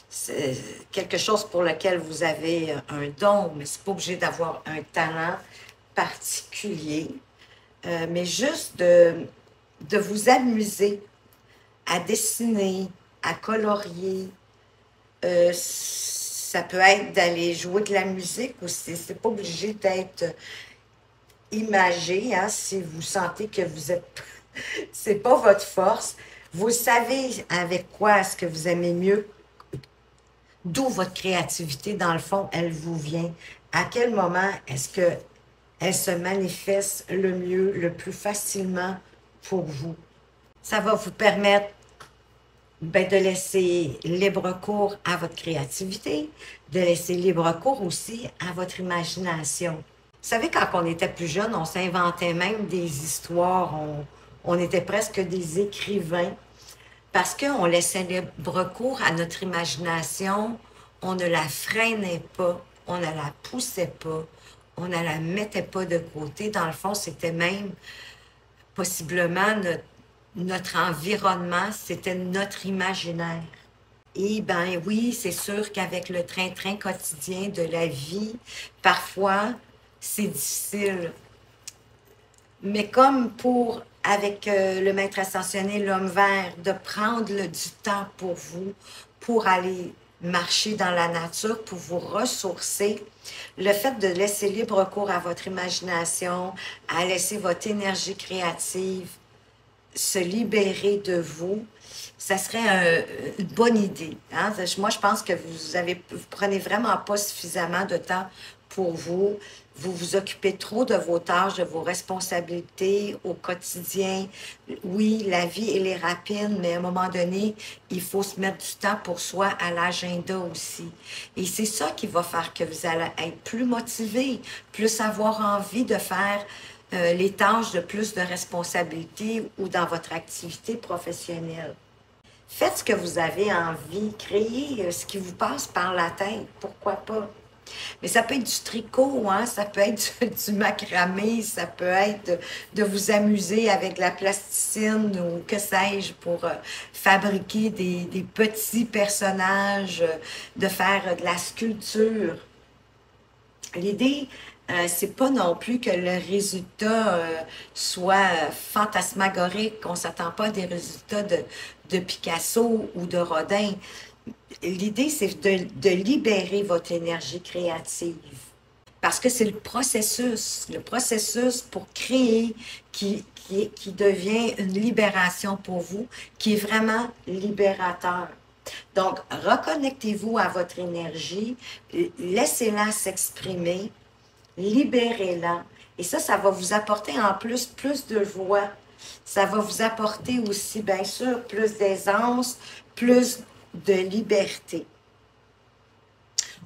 C'est quelque chose pour lequel vous avez un don, mais c'est pas obligé d'avoir un talent particulier. Mais juste de vous amuser à dessiner, à colorier. Ça peut être d'aller jouer de la musique aussi. C'est pas obligé d'être imagé, hein, si vous sentez que vous êtes... c'est pas votre force. Vous savez avec quoi est-ce que vous aimez mieux, d'où votre créativité, dans le fond, elle vous vient. À quel moment est-ce que elle se manifeste le mieux, le plus facilement pour vous. Ça va vous permettre de laisser libre cours à votre créativité, de laisser libre cours aussi à votre imagination. Vous savez, quand on était plus jeune, on s'inventait même des histoires, on était presque des écrivains, parce qu'on laissait libre cours à notre imagination, on ne la freinait pas, on ne la poussait pas, on ne la mettait pas de côté. Dans le fond, c'était même possiblement notre environnement, c'était notre imaginaire. Et ben oui, c'est sûr qu'avec le train-train quotidien de la vie, parfois, c'est difficile. Mais comme avec le maître ascensionné, l'homme vert, de prendre du temps pour vous, pour aller marcher dans la nature, pour vous ressourcer, le fait de laisser libre cours à votre imagination, à laisser votre énergie créative se libérer de vous, ça serait une bonne idée. Hein? Moi, je pense que vous prenez vraiment pas suffisamment de temps pour vous. Vous vous occupez trop de vos tâches, de vos responsabilités au quotidien. Oui, la vie, elle est rapide, mais à un moment donné, il faut se mettre du temps pour soi à l'agenda aussi. Et c'est ça qui va faire que vous allez être plus motivé, plus avoir envie de faire les tâches de plus de responsabilités ou dans votre activité professionnelle. Faites ce que vous avez envie, créez ce qui vous passe par la tête, pourquoi pas. Mais ça peut être du tricot, hein? Ça peut être du macramé, ça peut être de vous amuser avec de la plasticine ou que sais-je pour fabriquer des petits personnages, de faire de la sculpture. L'idée, c'est pas non plus que le résultat soit fantasmagorique, qu'on ne s'attend pas à des résultats de Picasso ou de Rodin. L'idée, c'est de libérer votre énergie créative. Parce que c'est le processus pour créer qui devient une libération pour vous, qui est vraiment libérateur. Donc, reconnectez-vous à votre énergie, laissez-la s'exprimer, libérez-la. Et ça va vous apporter en plus de joie. Ça va vous apporter aussi, bien sûr, plus d'aisance, plus de liberté.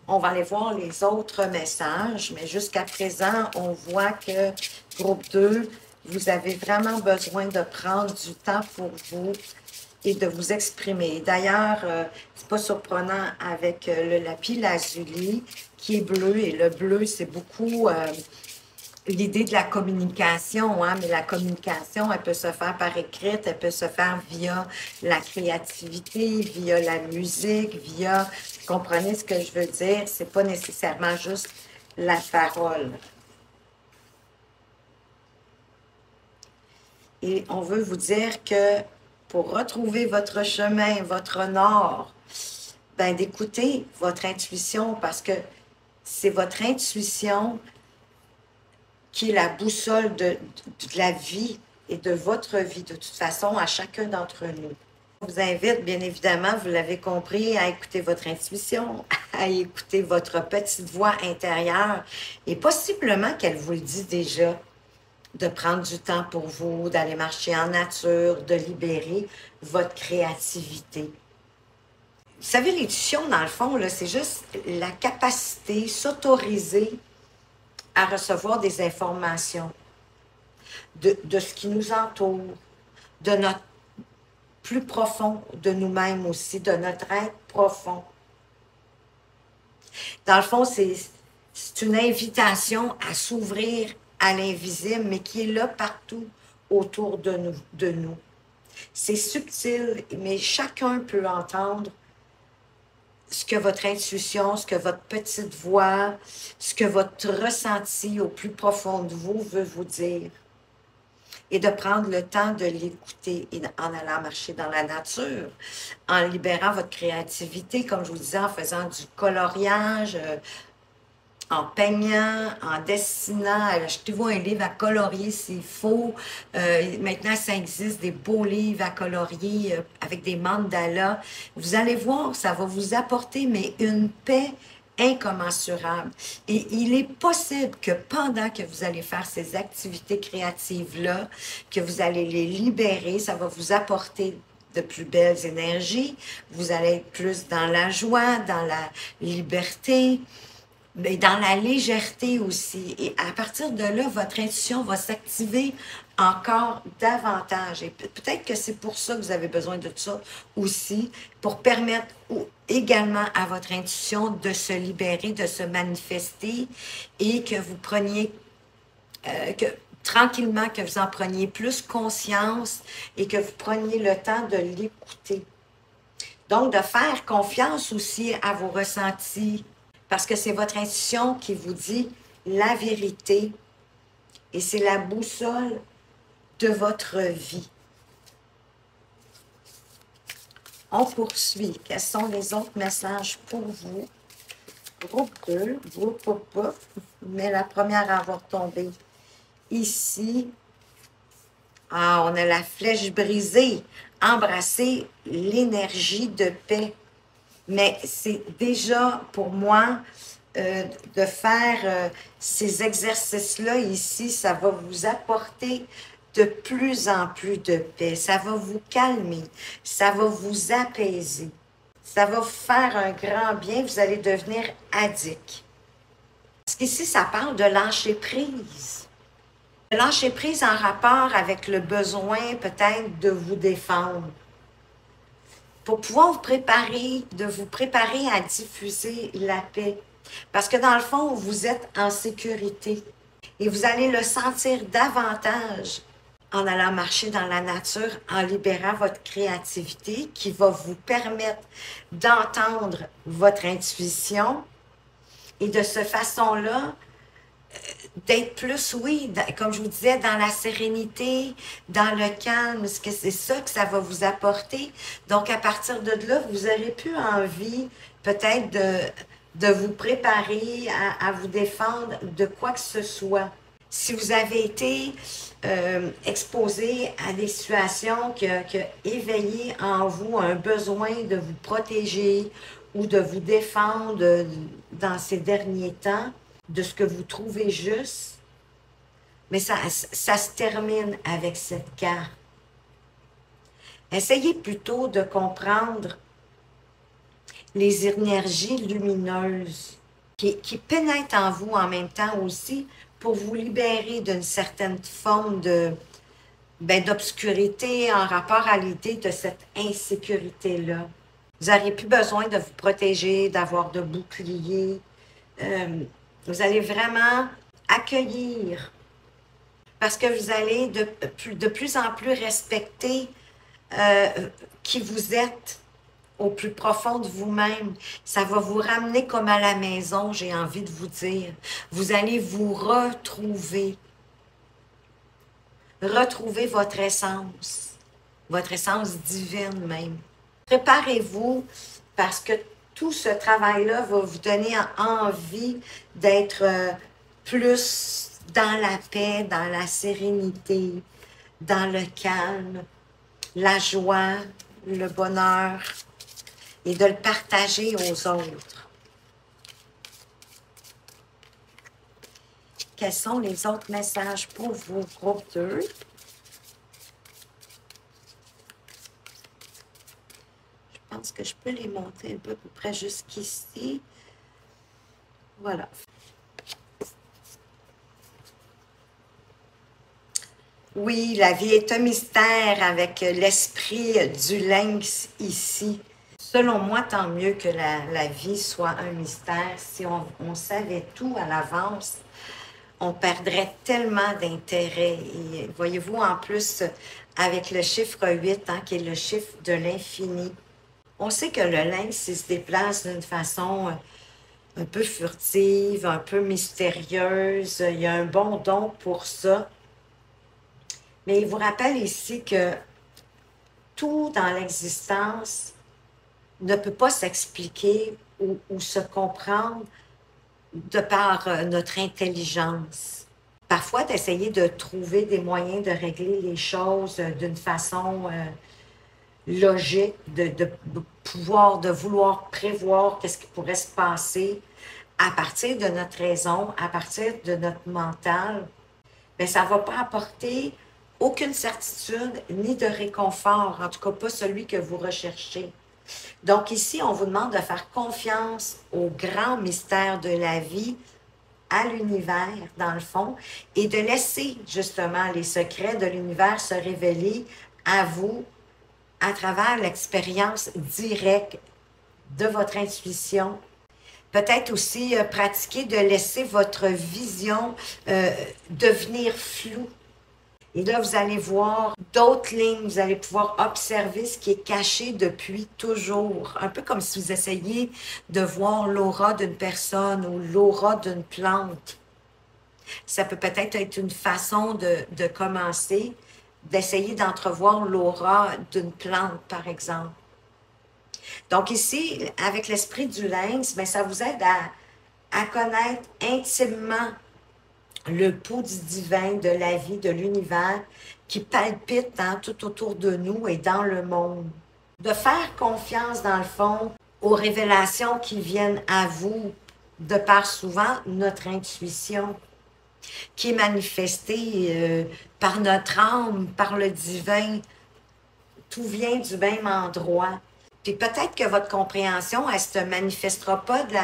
On va aller voir les autres messages, mais jusqu'à présent, on voit que groupe 2, vous avez vraiment besoin de prendre du temps pour vous et de vous exprimer. D'ailleurs, c'est pas surprenant avec le lapis lazuli qui est bleu, et le bleu, c'est beaucoup l'idée de la communication, hein, mais la communication, elle peut se faire par écrit, elle peut se faire via la créativité, via la musique, via, vous comprenez ce que je veux dire? C'est pas nécessairement juste la parole. Et on veut vous dire que pour retrouver votre chemin, votre nord, ben d'écouter votre intuition, parce que c'est votre intuition qui est la boussole de la vie et de votre vie, de toute façon, à chacun d'entre nous. Je vous invite, bien évidemment, vous l'avez compris, à écouter votre intuition, à écouter votre petite voix intérieure, et possiblement qu'elle vous le dit déjà, de prendre du temps pour vous, d'aller marcher en nature, de libérer votre créativité. Vous savez, l'intuition, dans le fond, c'est juste la capacité, s'autoriser à recevoir des informations de ce qui nous entoure, de notre plus profond, de nous-mêmes aussi, de notre être profond. Dans le fond, c'est une invitation à s'ouvrir à l'invisible, mais qui est là partout autour de nous. C'est subtil, mais chacun peut entendre ce que votre intuition, ce que votre petite voix, ce que votre ressenti au plus profond de vous veut vous dire. Et de prendre le temps de l'écouter en allant marcher dans la nature, en libérant votre créativité, comme je vous disais, en faisant du coloriage, en peignant, en dessinant. Achetez-vous un livre à colorier s'il faut. Maintenant, ça existe, des beaux livres à colorier avec des mandalas. Vous allez voir, ça va vous apporter, mais une paix incommensurable. Et il est possible que pendant que vous allez faire ces activités créatives-là, que vous allez les libérer, ça va vous apporter de plus belles énergies, vous allez être plus dans la joie, dans la liberté, mais dans la légèreté aussi. Et à partir de là, votre intuition va s'activer encore davantage. Et peut-être que c'est pour ça que vous avez besoin de ça aussi, pour permettre également à votre intuition de se libérer, de se manifester et que vous preniez, tranquillement, que vous en preniez plus conscience et que vous preniez le temps de l'écouter. Donc, de faire confiance aussi à vos ressentis, parce que c'est votre intuition qui vous dit la vérité et c'est la boussole de votre vie. On poursuit. Quels sont les autres messages pour vous? Groupe 2, mais la première à avoir tombé ici. Ah, on a la flèche brisée. Embrasser l'énergie de paix. Mais c'est déjà pour moi de faire ces exercices-là ici, ça va vous apporter de plus en plus de paix. Ça va vous calmer, ça va vous apaiser. Ça va vous faire un grand bien, vous allez devenir addict. Parce qu'ici, ça parle de lâcher prise. De lâcher prise en rapport avec le besoin peut-être de vous défendre. Pour pouvoir vous préparer, de vous préparer à diffuser la paix. Parce que dans le fond, vous êtes en sécurité. Et vous allez le sentir davantage en allant marcher dans la nature, en libérant votre créativité qui va vous permettre d'entendre votre intuition et de cette façon-là, d'être plus, oui, comme je vous disais, dans la sérénité, dans le calme, parce que c'est ça que ça va vous apporter. Donc, à partir de là, vous aurez plus envie peut-être de vous préparer à vous défendre de quoi que ce soit. Si vous avez été exposé à des situations qui ont éveillé en vous un besoin de vous protéger ou de vous défendre dans ces derniers temps, de ce que vous trouvez juste, mais ça se termine avec cette carte. Essayez plutôt de comprendre les énergies lumineuses qui pénètrent en vous en même temps aussi pour vous libérer d'une certaine forme d'obscurité en rapport à l'idée de cette insécurité-là. Vous n'aurez plus besoin de vous protéger, d'avoir de boucliers. Vous allez vraiment accueillir parce que vous allez de plus en plus respecter qui vous êtes au plus profond de vous-même. Ça va vous ramener comme à la maison, j'ai envie de vous dire. Vous allez vous retrouver. Retrouver votre essence divine même. Préparez-vous parce que tout ce travail-là va vous donner envie d'être plus dans la paix, dans la sérénité, dans le calme, la joie, le bonheur et de le partager aux autres. Quels sont les autres messages pour vous, groupe 2? Je pense que je peux les monter un peu à peu près jusqu'ici. Voilà. Oui, la vie est un mystère avec l'esprit du lynx ici. Selon moi, tant mieux que la vie soit un mystère. Si on savait tout à l'avance, on perdrait tellement d'intérêt. Et voyez-vous, en plus, avec le chiffre 8, qui est le chiffre de l'infini, on sait que le lynx, il se déplace d'une façon un peu furtive, un peu mystérieuse. Il y a un bon don pour ça. Mais il vous rappelle ici que tout dans l'existence ne peut pas s'expliquer ou se comprendre de par notre intelligence. Parfois, d'essayer de trouver des moyens de régler les choses d'une façon logique, de vouloir prévoir qu'est-ce qui pourrait se passer. à partir de notre raison, à partir de notre mental, bien, ça ne va pas apporter aucune certitude ni de réconfort, en tout cas pas celui que vous recherchez. Donc ici, on vous demande de faire confiance au grand mystère de la vie, à l'univers, dans le fond, et de laisser justement les secrets de l'univers se révéler à vous à travers l'expérience directe de votre intuition. Peut-être aussi pratiquer de laisser votre vision devenir floue. Et là, vous allez voir d'autres lignes, vous allez pouvoir observer ce qui est caché depuis toujours. Un peu comme si vous essayiez de voir l'aura d'une personne ou l'aura d'une plante. Ça peut peut-être être une façon de commencer, d'essayer d'entrevoir l'aura d'une plante, par exemple. Donc ici, avec l'esprit du lynx, bien, ça vous aide à connaître intimement le pouls du divin, de la vie, de l'univers qui palpite tout autour de nous et dans le monde. De faire confiance, dans le fond, aux révélations qui viennent à vous, de par souvent notre intuition, qui est manifestée par notre âme, par le divin. Tout vient du même endroit. Puis peut-être que votre compréhension, elle ne se manifestera pas de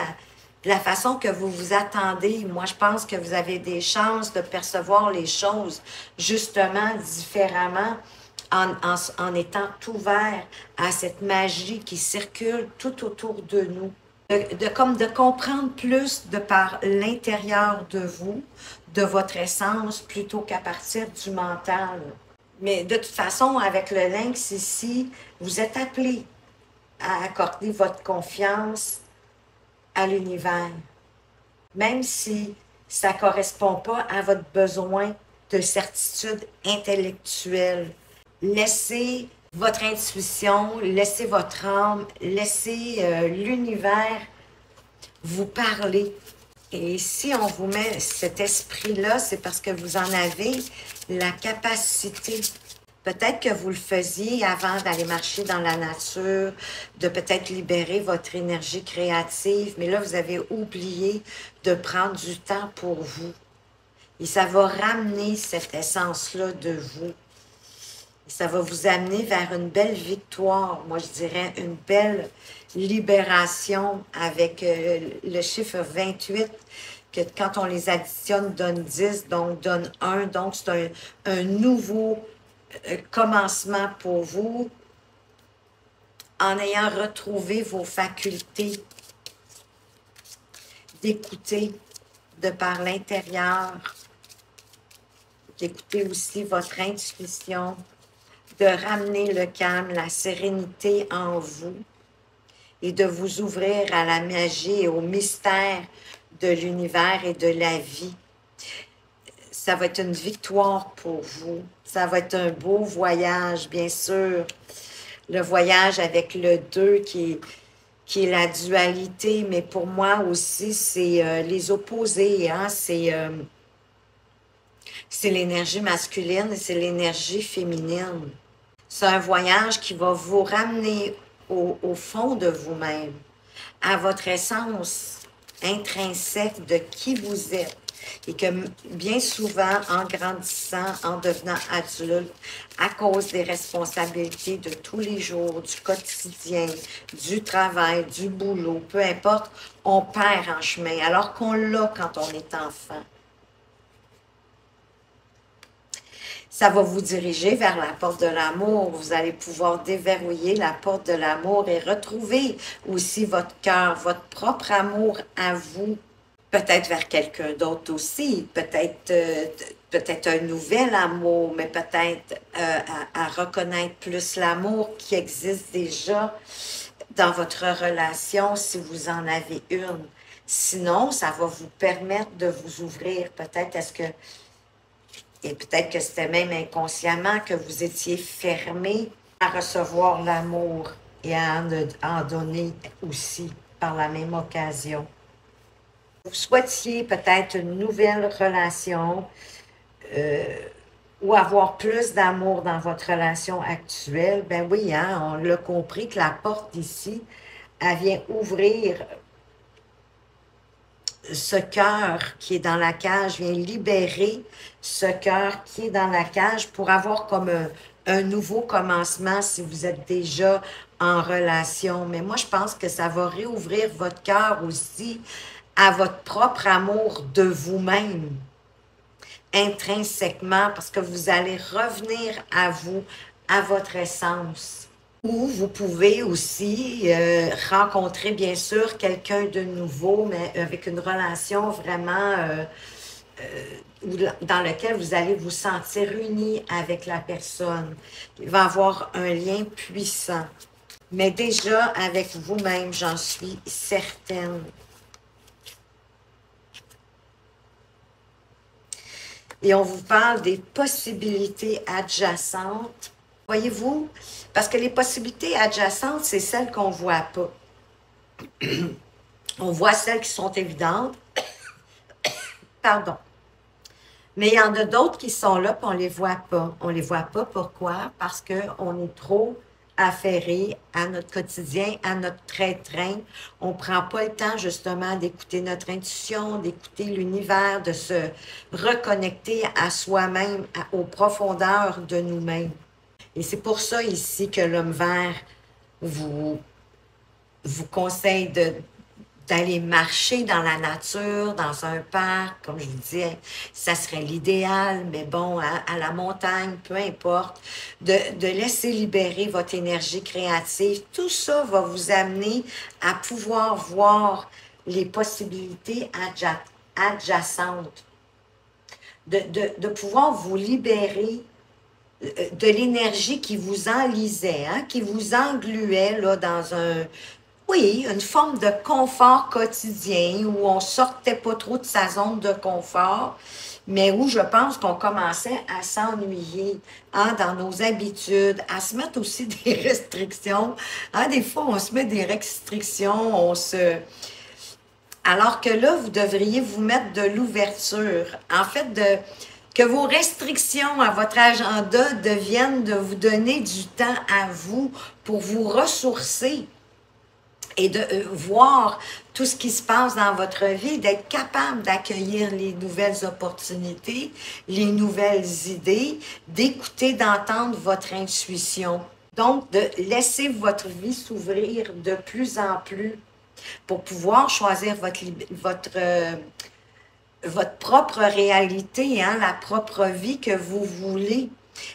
la façon que vous vous attendez. Moi, je pense que vous avez des chances de percevoir les choses justement différemment en étant ouvert à cette magie qui circule tout autour de nous. De comprendre plus de par l'intérieur de vous, de votre essence, plutôt qu'à partir du mental. Mais de toute façon, avec le lynx ici, vous êtes appelé à accorder votre confiance à l'univers, même si ça ne correspond pas à votre besoin de certitude intellectuelle. Laissez votre intuition, laissez votre âme, laissez l'univers vous parler. Et si on vous met cet esprit-là, c'est parce que vous en avez la capacité. Peut-être que vous le faisiez avant d'aller marcher dans la nature, de peut-être libérer votre énergie créative, mais là, vous avez oublié de prendre du temps pour vous. Et ça va ramener cette essence-là de vous. Et ça va vous amener vers une belle victoire, moi je dirais une belle libération avec le chiffre 28, que quand on les additionne, donne 10, donc donne 1. Donc c'est un nouveau commencement pour vous en ayant retrouvé vos facultés d'écouter de par l'intérieur, d'écouter aussi votre intuition, de ramener le calme, la sérénité en vous et de vous ouvrir à la magie et au mystère de l'univers et de la vie. Ça va être une victoire pour vous. Ça va être un beau voyage, bien sûr. Le voyage avec le 2 qui est la dualité, mais pour moi aussi, c'est les opposés. Hein? C'est l'énergie masculine et c'est l'énergie féminine. C'est un voyage qui va vous ramener au fond de vous-même, à votre essence intrinsèque de qui vous êtes. Et que bien souvent, en grandissant, en devenant adulte, à cause des responsabilités de tous les jours, du quotidien, du travail, du boulot, peu importe, on perd en chemin, alors qu'on l'a quand on est enfant. Ça va vous diriger vers la porte de l'amour. Vous allez pouvoir déverrouiller la porte de l'amour et retrouver aussi votre cœur, votre propre amour à vous. Peut-être vers quelqu'un d'autre aussi, peut-être un nouvel amour, mais peut-être à reconnaître plus l'amour qui existe déjà dans votre relation si vous en avez une. Sinon, ça va vous permettre de vous ouvrir. Et peut-être que c'était même inconsciemment que vous étiez fermé à recevoir l'amour et à en donner aussi par la même occasion. Vous souhaitiez peut-être une nouvelle relation ou avoir plus d'amour dans votre relation actuelle, ben oui, hein, on l'a compris que la porte ici, elle vient ouvrir ce cœur qui est dans la cage, vient libérer ce cœur qui est dans la cage pour avoir comme un nouveau commencement si vous êtes déjà en relation. Mais moi, je pense que ça va réouvrir votre cœur aussi à votre propre amour de vous-même, intrinsèquement, parce que vous allez revenir à vous, à votre essence. Ou vous pouvez aussi rencontrer, bien sûr, quelqu'un de nouveau, mais avec une relation vraiment dans laquelle vous allez vous sentir uni avec la personne. Il va y avoir un lien puissant. Mais déjà, avec vous-même, j'en suis certaine. Et on vous parle des possibilités adjacentes. Voyez-vous? Parce que les possibilités adjacentes, c'est celles qu'on ne voit pas. On voit celles qui sont évidentes. Pardon. Mais il y en a d'autres qui sont là, puis on ne les voit pas. On ne les voit pas, pourquoi? Parce qu'on est trop affairé à notre quotidien, à notre train-train. On ne prend pas le temps, justement, d'écouter notre intuition, d'écouter l'univers, de se reconnecter à soi-même, aux profondeurs de nous-mêmes. Et c'est pour ça ici que l'homme vert vous conseille d'aller marcher dans la nature, dans un parc, comme je vous disais, ça serait l'idéal, mais bon, à la montagne, peu importe, de laisser libérer votre énergie créative. Tout ça va vous amener à pouvoir voir les possibilités adjacentes, de pouvoir vous libérer de l'énergie qui vous enlisait, hein, qui vous engluait là, dans oui, une forme de confort quotidien où on sortait pas trop de sa zone de confort, mais où je pense qu'on commençait à s'ennuyer hein, dans nos habitudes, à se mettre aussi des restrictions. Hein, des fois, on se met des restrictions, alors que là, vous devriez vous mettre de l'ouverture. En fait, que vos restrictions à votre agenda deviennent de vous donner du temps à vous pour vous ressourcer et de voir tout ce qui se passe dans votre vie, d'être capable d'accueillir les nouvelles opportunités, les nouvelles idées, d'écouter, d'entendre votre intuition. Donc, de laisser votre vie s'ouvrir de plus en plus pour pouvoir choisir votre propre réalité, hein, la propre vie que vous voulez.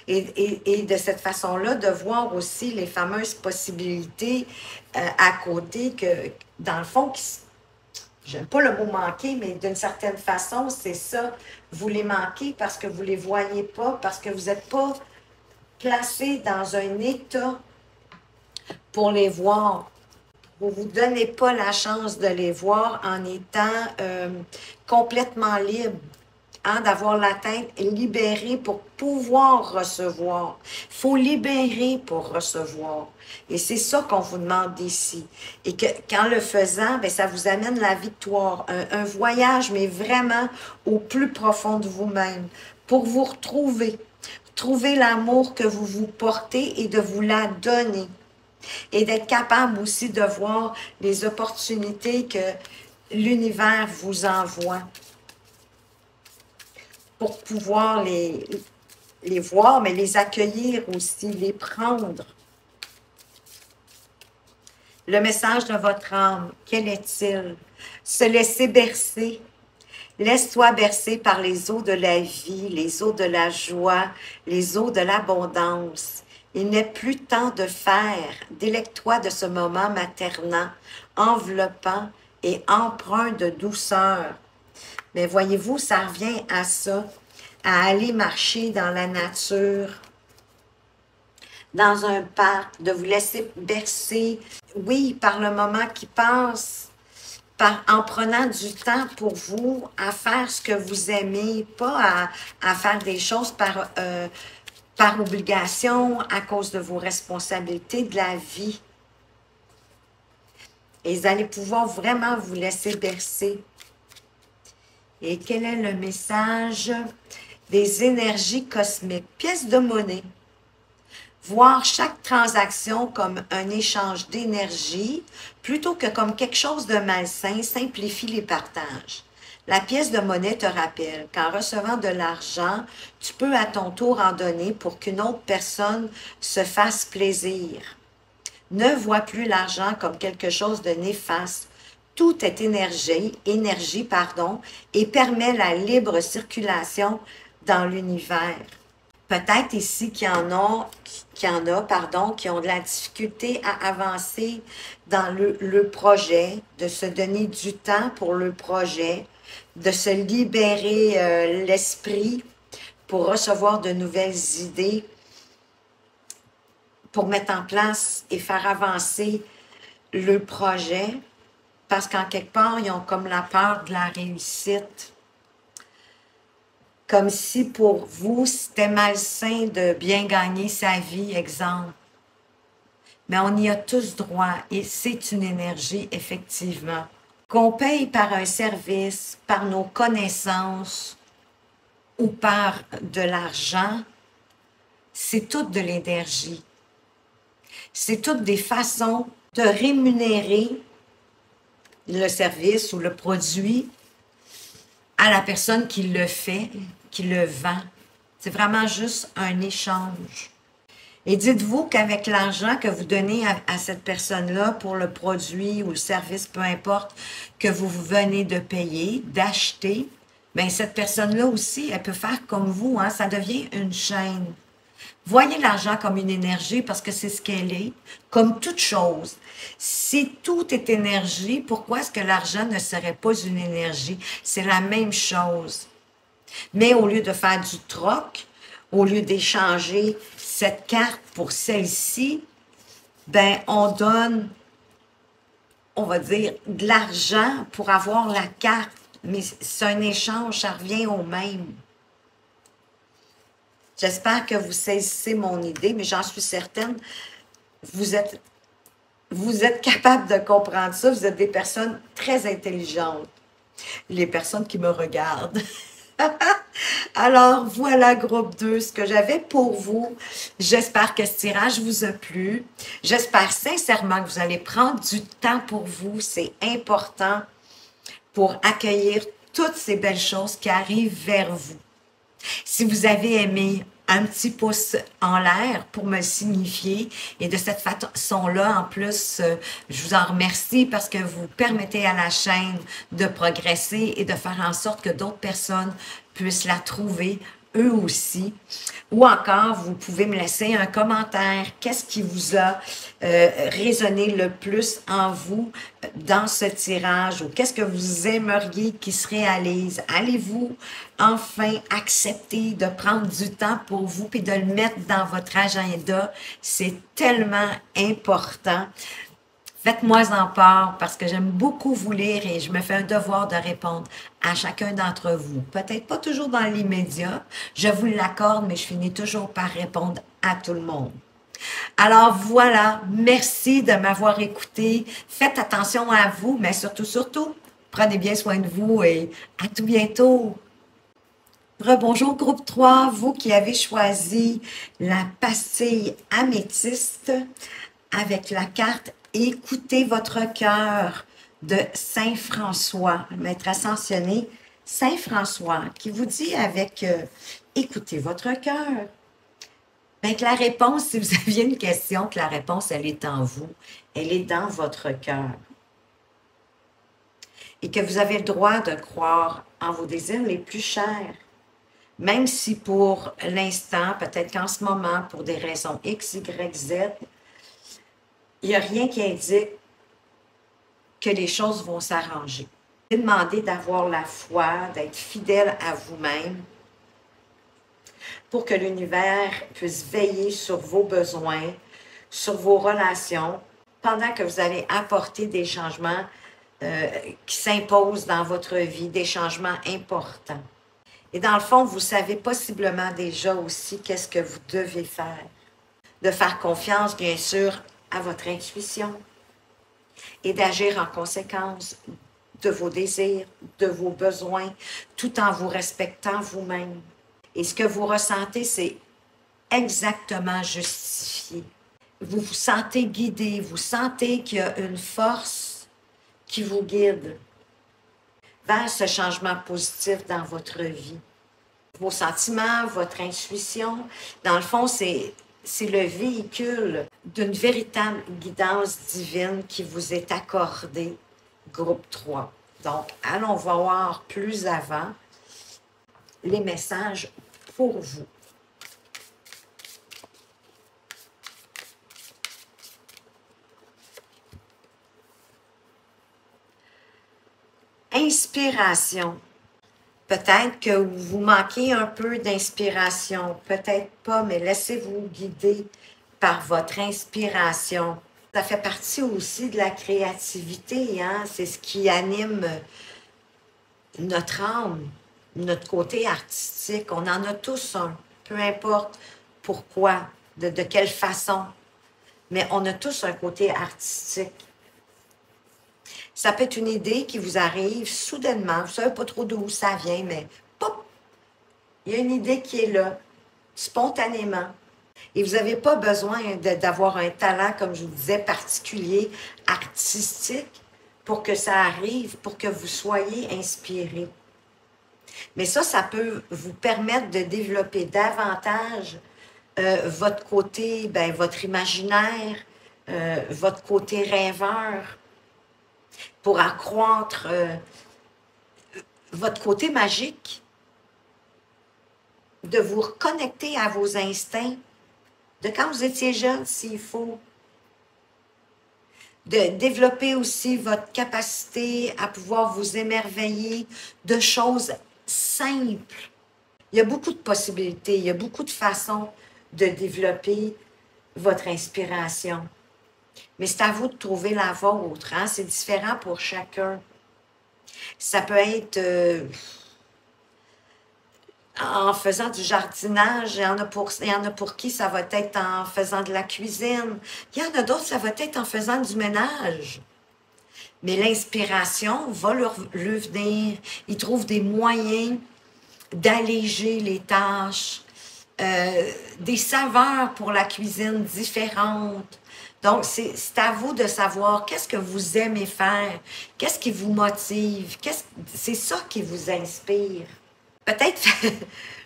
Et de cette façon-là, de voir aussi les fameuses possibilités à côté que, dans le fond, j'aime pas le mot manquer, mais d'une certaine façon, c'est ça. Vous les manquez parce que vous les voyez pas, parce que vous n'êtes pas placé dans un état pour les voir. Vous ne vous donnez pas la chance de les voir en étant complètement libre, hein, d'avoir la tête libérée pour pouvoir recevoir. Il faut libérer pour recevoir. Et c'est ça qu'on vous demande ici. Et que, qu'en le faisant, bien, ça vous amène la victoire. Un voyage, mais vraiment au plus profond de vous-même, pour vous retrouver. Trouver l'amour que vous vous portez et de vous la donner. Et d'être capable aussi de voir les opportunités que l'univers vous envoie pour pouvoir les voir, mais les accueillir aussi, les prendre. Le message de votre âme, quel est-il? Se laisser bercer. Laisse-toi bercer par les eaux de la vie, les eaux de la joie, les eaux de l'abondance. Il n'est plus temps de faire. Délecte-toi de ce moment maternant, enveloppant et empreint de douceur. Mais voyez-vous, ça revient à ça, à aller marcher dans la nature, dans un parc, de vous laisser bercer, oui, par le moment qui passe, en prenant du temps pour vous à faire ce que vous aimez, pas à faire des choses par obligation, à cause de vos responsabilités de la vie. Et vous allez pouvoir vraiment vous laisser bercer. Et quel est le message des énergies cosmiques? Pièce de monnaie. Voir chaque transaction comme un échange d'énergie plutôt que comme quelque chose de malsain simplifie les partages. La pièce de monnaie te rappelle qu'en recevant de l'argent, tu peux à ton tour en donner pour qu'une autre personne se fasse plaisir. Ne vois plus l'argent comme quelque chose de néfaste. Tout est énergie, et permet la libre circulation dans l'univers. Peut-être ici qui ont de la difficulté à avancer dans le projet, de se donner du temps pour le projet, de se libérer l'esprit pour recevoir de nouvelles idées, pour mettre en place et faire avancer le projet, parce qu'en quelque part, ils ont comme la peur de la réussite. Comme si pour vous, c'était malsain de bien gagner sa vie, exemple. Mais on y a tous droit et c'est une énergie, effectivement. Qu'on paye par un service, par nos connaissances ou par de l'argent, c'est toute de l'énergie. C'est toutes des façons de rémunérer le service ou le produit à la personne qui le fait, qui le vend. C'est vraiment juste un échange. Et dites-vous qu'avec l'argent que vous donnez à cette personne-là pour le produit ou le service, peu importe, que vous venez de payer, d'acheter, bien cette personne-là aussi, elle peut faire comme vous, hein, ça devient une chaîne. Voyez l'argent comme une énergie parce que c'est ce qu'elle est, comme toute chose. Si tout est énergie, pourquoi est-ce que l'argent ne serait pas une énergie? C'est la même chose. Mais au lieu de faire du troc, au lieu d'échanger cette carte pour celle-ci, ben on donne, on va dire, de l'argent pour avoir la carte. Mais c'est un échange, ça revient au même. J'espère que vous saisissez mon idée, mais j'en suis certaine, vous êtes capable de comprendre ça. Vous êtes des personnes très intelligentes. Les personnes qui me regardent. Alors, voilà, groupe 2, ce que j'avais pour vous. J'espère que ce tirage vous a plu. J'espère sincèrement que vous allez prendre du temps pour vous. C'est important pour accueillir toutes ces belles choses qui arrivent vers vous. Si vous avez aimé, un petit pouce en l'air pour me signifier. Et de cette façon-là, en plus, je vous en remercie parce que vous permettez à la chaîne de progresser et de faire en sorte que d'autres personnes puissent la trouver eux aussi. Ou encore, vous pouvez me laisser un commentaire. Qu'est-ce qui vous a résonné le plus en vous dans ce tirage? Ou qu'est-ce que vous aimeriez qu'il se réalise? Allez-vous enfin accepter de prendre du temps pour vous puis de le mettre dans votre agenda? C'est tellement important. Faites-moi en part parce que j'aime beaucoup vous lire et je me fais un devoir de répondre à chacun d'entre vous. Peut-être pas toujours dans l'immédiat, je vous l'accorde, mais je finis toujours par répondre à tout le monde. Alors voilà, merci de m'avoir écouté. Faites attention à vous, mais surtout, prenez bien soin de vous et à tout bientôt. Rebonjour groupe 3, vous qui avez choisi la pastille améthyste avec la carte « Écoutez votre cœur » de Saint François, le maître ascensionné Saint François, qui vous dit avec Écoutez votre cœur ». Bien que la réponse, si vous aviez une question, que la réponse, elle est en vous, elle est dans votre cœur. Et que vous avez le droit de croire en vos désirs les plus chers. Même si pour l'instant, peut-être qu'en ce moment, pour des raisons X, Y, Z, il n'y a rien qui indique que les choses vont s'arranger. Demandez d'avoir la foi, d'être fidèle à vous-même pour que l'univers puisse veiller sur vos besoins, sur vos relations, pendant que vous allez apporter des changements qui s'imposent dans votre vie, des changements importants. Et dans le fond, vous savez possiblement déjà aussi qu'est-ce que vous devez faire. De faire confiance, bien sûr, à votre intuition et d'agir en conséquence de vos désirs, de vos besoins, tout en vous respectant vous-même. Et ce que vous ressentez, c'est exactement justifié. Vous vous sentez guidé, vous sentez qu'il y a une force qui vous guide vers ce changement positif dans votre vie. Vos sentiments, votre intuition, dans le fond, c'est le véhicule d'une véritable guidance divine qui vous est accordée, groupe 3. Donc, allons voir plus avant les messages pour vous. Inspiration. Peut-être que vous manquez un peu d'inspiration, peut-être pas, mais laissez-vous guider par votre inspiration. Ça fait partie aussi de la créativité, hein? C'est ce qui anime notre âme, notre côté artistique. On en a tous un, peu importe pourquoi, de quelle façon, mais on a tous un côté artistique. Ça peut être une idée qui vous arrive soudainement. Vous ne savez pas trop d'où ça vient, mais pop! Il y a une idée qui est là, spontanément. Et vous n'avez pas besoin d'avoir un talent, comme je vous disais, particulier, artistique, pour que ça arrive, pour que vous soyez inspiré. Mais ça peut vous permettre de développer davantage votre côté, votre imaginaire, votre côté rêveur, pour accroître votre côté magique, de vous reconnecter à vos instincts, de quand vous étiez jeune, s'il faut, de développer aussi votre capacité à pouvoir vous émerveiller de choses simples. Il y a beaucoup de possibilités, il y a beaucoup de façons de développer votre inspiration. Mais c'est à vous de trouver la vôtre, hein? C'est différent pour chacun. Ça peut être en faisant du jardinage, il y en a pour qui ça va être en faisant de la cuisine. Il y en a d'autres, ça va être en faisant du ménage. Mais l'inspiration va leur venir. Ils trouvent des moyens d'alléger les tâches, des saveurs pour la cuisine différentes. Donc, c'est à vous de savoir qu'est-ce que vous aimez faire, qu'est-ce qui vous motive, c'est ça qui vous inspire. Peut-être,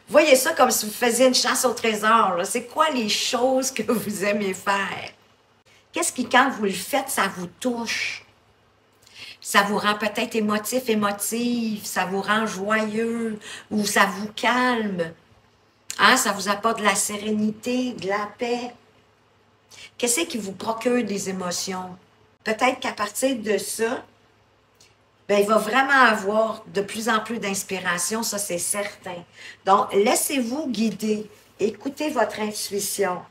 voyez ça comme si vous faisiez une chasse au trésor. C'est quoi les choses que vous aimez faire? Qu'est-ce qui, quand vous le faites, ça vous touche? Ça vous rend peut-être émotif, ça vous rend joyeux, ou ça vous calme. Hein? Ça vous apporte de la sérénité, de la paix. Qu'est-ce qui vous procure des émotions? Peut-être qu'à partir de ça, il va vraiment avoir de plus en plus d'inspiration, ça c'est certain. Donc, laissez-vous guider. Écoutez votre intuition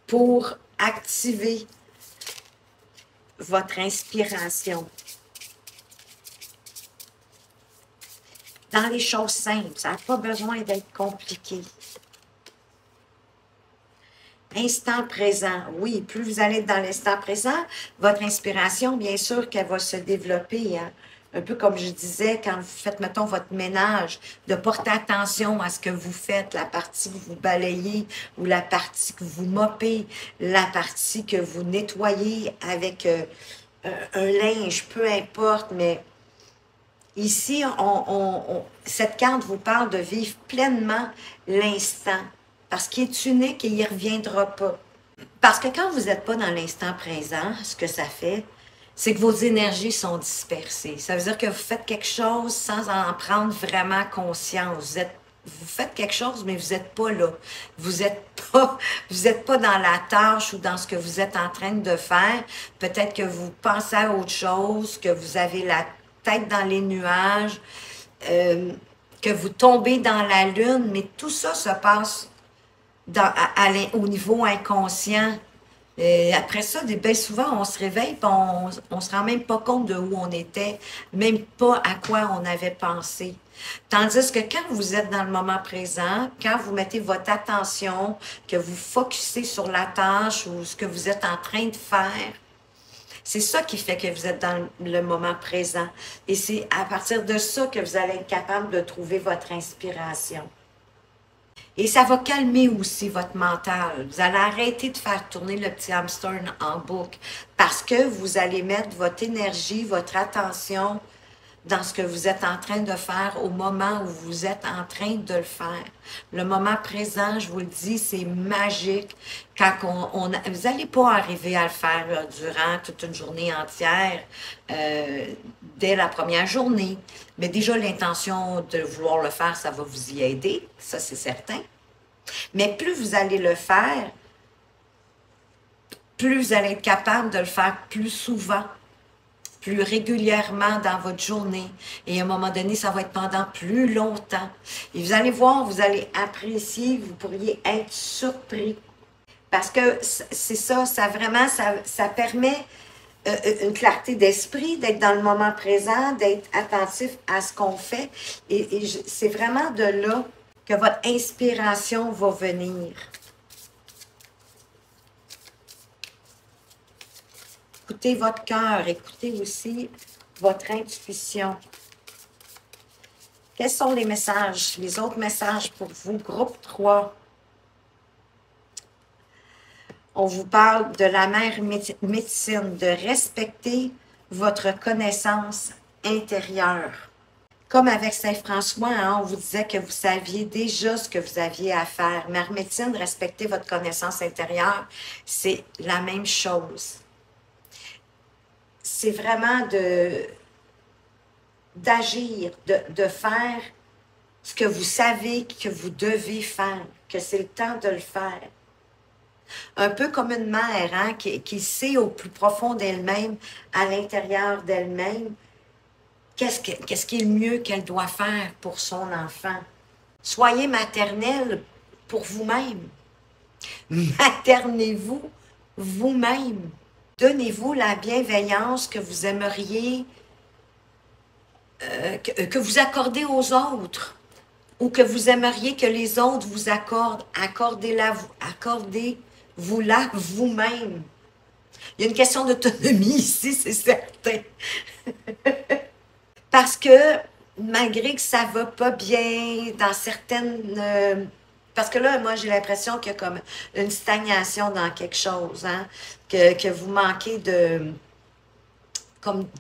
pour activer votre inspiration. Dans les choses simples, ça n'a pas besoin d'être compliqué. Instant présent, oui, plus vous allez être dans l'instant présent, votre inspiration, bien sûr qu'elle va se développer, hein. Un peu comme je disais, quand vous faites, mettons, votre ménage, de porter attention à ce que vous faites, la partie que vous balayez ou la partie que vous mopez, la partie que vous nettoyez avec un linge, peu importe, mais ici, cette carte vous parle de vivre pleinement l'instant. Parce qu'il est unique et il ne reviendra pas. Parce que quand vous n'êtes pas dans l'instant présent, ce que ça fait, c'est que vos énergies sont dispersées. Ça veut dire que vous faites quelque chose sans en prendre vraiment conscience. Vous faites quelque chose, mais vous n'êtes pas là. Vous n'êtes pas dans la tâche ou dans ce que vous êtes en train de faire. Peut-être que vous pensez à autre chose, que vous avez la tête dans les nuages, que vous tombez dans la lune, mais tout ça se passe au niveau inconscient. Après ça, bien souvent, on se réveille et on ne se rend même pas compte de où on était, même pas à quoi on avait pensé. Tandis que quand vous êtes dans le moment présent, quand vous mettez votre attention, que vous focussez sur la tâche ou ce que vous êtes en train de faire, C'est ça qui fait que vous êtes dans le moment présent. Et c'est à partir de ça que vous allez être capable de trouver votre inspiration. Et ça va calmer aussi votre mental. Vous allez arrêter de faire tourner le petit hamster en boucle parce que vous allez mettre votre énergie, votre attention dans ce que vous êtes en train de faire au moment où vous êtes en train de le faire. Le moment présent, je vous le dis, c'est magique. Quand vous n'allez pas arriver à le faire durant toute une journée entière, dès la première journée. Mais déjà, l'intention de vouloir le faire, ça va vous y aider, ça c'est certain. Mais plus vous allez le faire, plus vous allez être capable de le faire plus souvent, plus régulièrement dans votre journée. Et à un moment donné, ça va être pendant plus longtemps. Et vous allez voir, vous allez apprécier, vous pourriez être surpris. Parce que c'est ça, ça permet une clarté d'esprit, d'être dans le moment présent, d'être attentif à ce qu'on fait. Et c'est vraiment de là que votre inspiration va venir. Écoutez votre cœur, écoutez aussi votre intuition. Quels sont les messages, les autres messages pour vous? Groupe 3. On vous parle de la mère médecine, de respecter votre connaissance intérieure. Comme avec Saint-François, hein, on vous disait que vous saviez déjà ce que vous aviez à faire. Mère médecine, respecter votre connaissance intérieure, c'est la même chose. C'est vraiment d'agir, de faire ce que vous savez que vous devez faire, que c'est le temps de le faire. Un peu comme une mère hein, qui sait au plus profond d'elle-même, à l'intérieur d'elle-même, qu'est-ce qui est le mieux qu'elle doit faire pour son enfant. Soyez maternelle pour vous-même. Maternez-vous vous-même. Donnez-vous la bienveillance que vous aimeriez, que vous accordez aux autres ou que vous aimeriez que les autres vous accordent. Accordez-vous-la vous-même. Il y a une question d'autonomie ici, c'est certain. Parce que malgré que ça ne va pas bien dans certaines... parce que là, moi, j'ai l'impression qu'il y a comme une stagnation dans quelque chose, hein, que vous manquez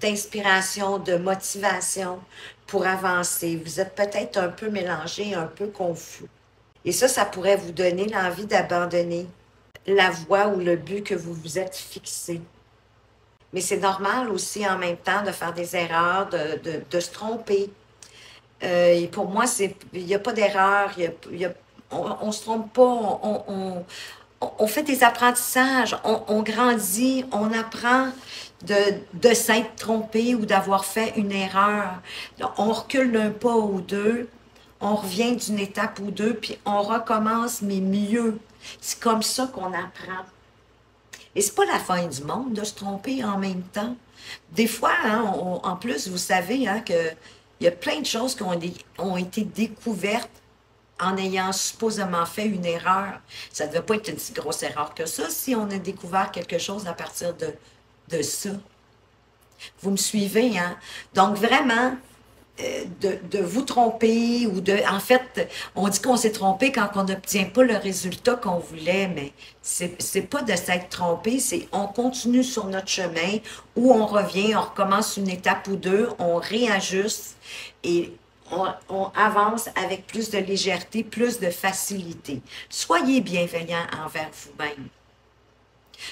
d'inspiration, de motivation pour avancer. Vous êtes peut-être un peu mélangé, un peu confus. Et ça pourrait vous donner l'envie d'abandonner la voie ou le but que vous vous êtes fixé. Mais c'est normal aussi en même temps de faire des erreurs, de se tromper. Et pour moi, il n'y a pas d'erreur, on ne se trompe pas, on fait des apprentissages, on grandit, on apprend de s'être trompé ou d'avoir fait une erreur. On recule d'un pas ou deux, on revient d'une étape ou deux, puis on recommence, mais mieux. C'est comme ça qu'on apprend. Et c'est pas la fin du monde de se tromper en même temps. Des fois, hein, en plus, vous savez hein, qu'il y a plein de choses qui ont été découvertes en ayant supposément fait une erreur. Ça ne devait pas être une si grosse erreur que ça si on a découvert quelque chose à partir de ça. Vous me suivez, hein? Donc, vraiment, de vous tromper ou en fait, on dit qu'on s'est trompé quand on n'obtient pas le résultat qu'on voulait, mais c'est pas de s'être trompé, c'est on continue sur notre chemin ou on revient, on recommence une étape ou deux, on réajuste et on avance avec plus de légèreté, plus de facilité. Soyez bienveillant envers vous-même.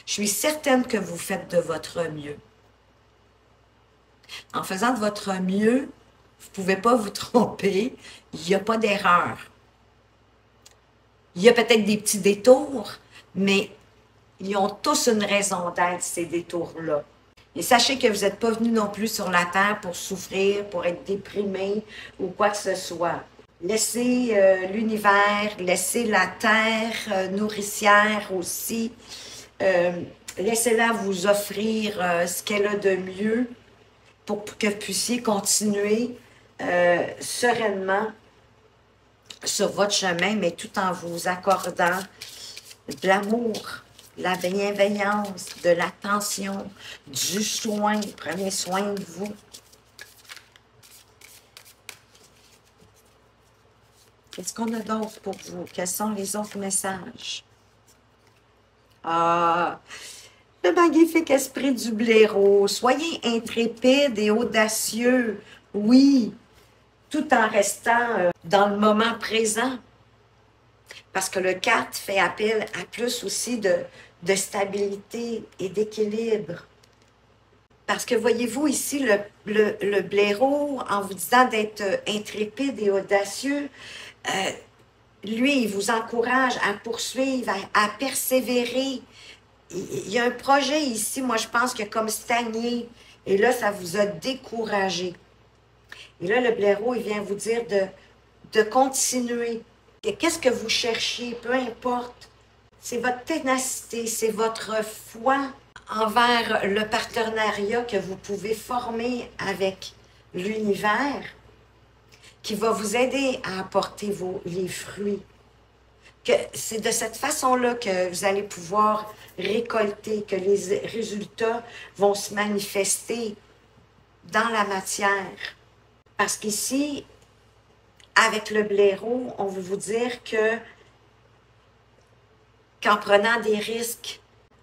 Je suis certaine que vous faites de votre mieux. En faisant de votre mieux, vous ne pouvez pas vous tromper, il n'y a pas d'erreur. Il y a peut-être des petits détours, mais ils ont tous une raison d'être, ces détours-là. Et sachez que vous n'êtes pas venu non plus sur la terre pour souffrir, pour être déprimé ou quoi que ce soit. Laissez l'univers, laissez la terre nourricière aussi. Laissez-la vous offrir ce qu'elle a de mieux pour que vous puissiez continuer sereinement sur votre chemin, mais tout en vous accordant de l'amour. la bienveillance, de l'attention, du soin. Prenez soin de vous. Qu'est-ce qu'on a d'autre pour vous? Quels sont les autres messages? Ah, le magnifique esprit du blaireau. Soyez intrépide et audacieux. Oui, tout en restant dans le moment présent. Parce que le 4 fait appel à plus aussi de stabilité et d'équilibre. Parce que voyez-vous ici, le blaireau, en vous disant d'être intrépide et audacieux, lui, il vous encourage à poursuivre, à persévérer. Il y a un projet ici, moi je pense que comme stagné, et là, ça vous a découragé. Et là, le blaireau, il vient vous dire de continuer. Qu'est-ce que vous cherchiez, peu importe. C'est votre ténacité, c'est votre foi envers le partenariat que vous pouvez former avec l'univers qui va vous aider à apporter les fruits. C'est de cette façon-là que vous allez pouvoir récolter, que les résultats vont se manifester dans la matière. Parce qu'ici, avec le blaireau, on veut vous dire que qu'en prenant des risques,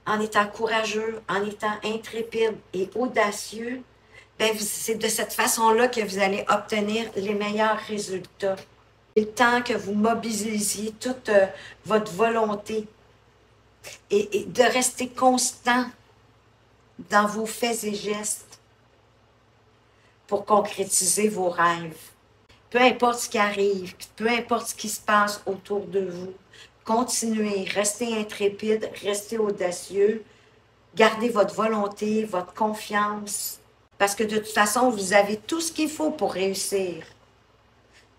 en étant courageux, en étant intrépide et audacieux, ben c'est de cette façon-là que vous allez obtenir les meilleurs résultats. Il est temps que vous mobilisiez toute votre volonté et de rester constant dans vos faits et gestes pour concrétiser vos rêves. Peu importe ce qui arrive, peu importe ce qui se passe autour de vous, continuez, restez intrépide, restez audacieux, gardez votre volonté, votre confiance, parce que de toute façon, vous avez tout ce qu'il faut pour réussir.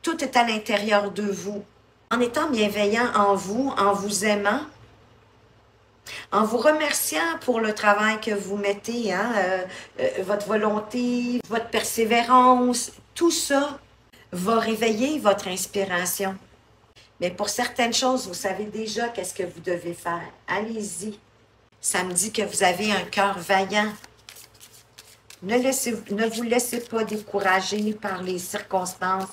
Tout est à l'intérieur de vous. En étant bienveillant en vous aimant, en vous remerciant pour le travail que vous mettez, votre volonté, votre persévérance, tout ça va réveiller votre inspiration. Mais pour certaines choses, vous savez déjà qu'est-ce que vous devez faire. Allez-y. Ça me dit que vous avez un cœur vaillant. Ne vous laissez pas décourager par les circonstances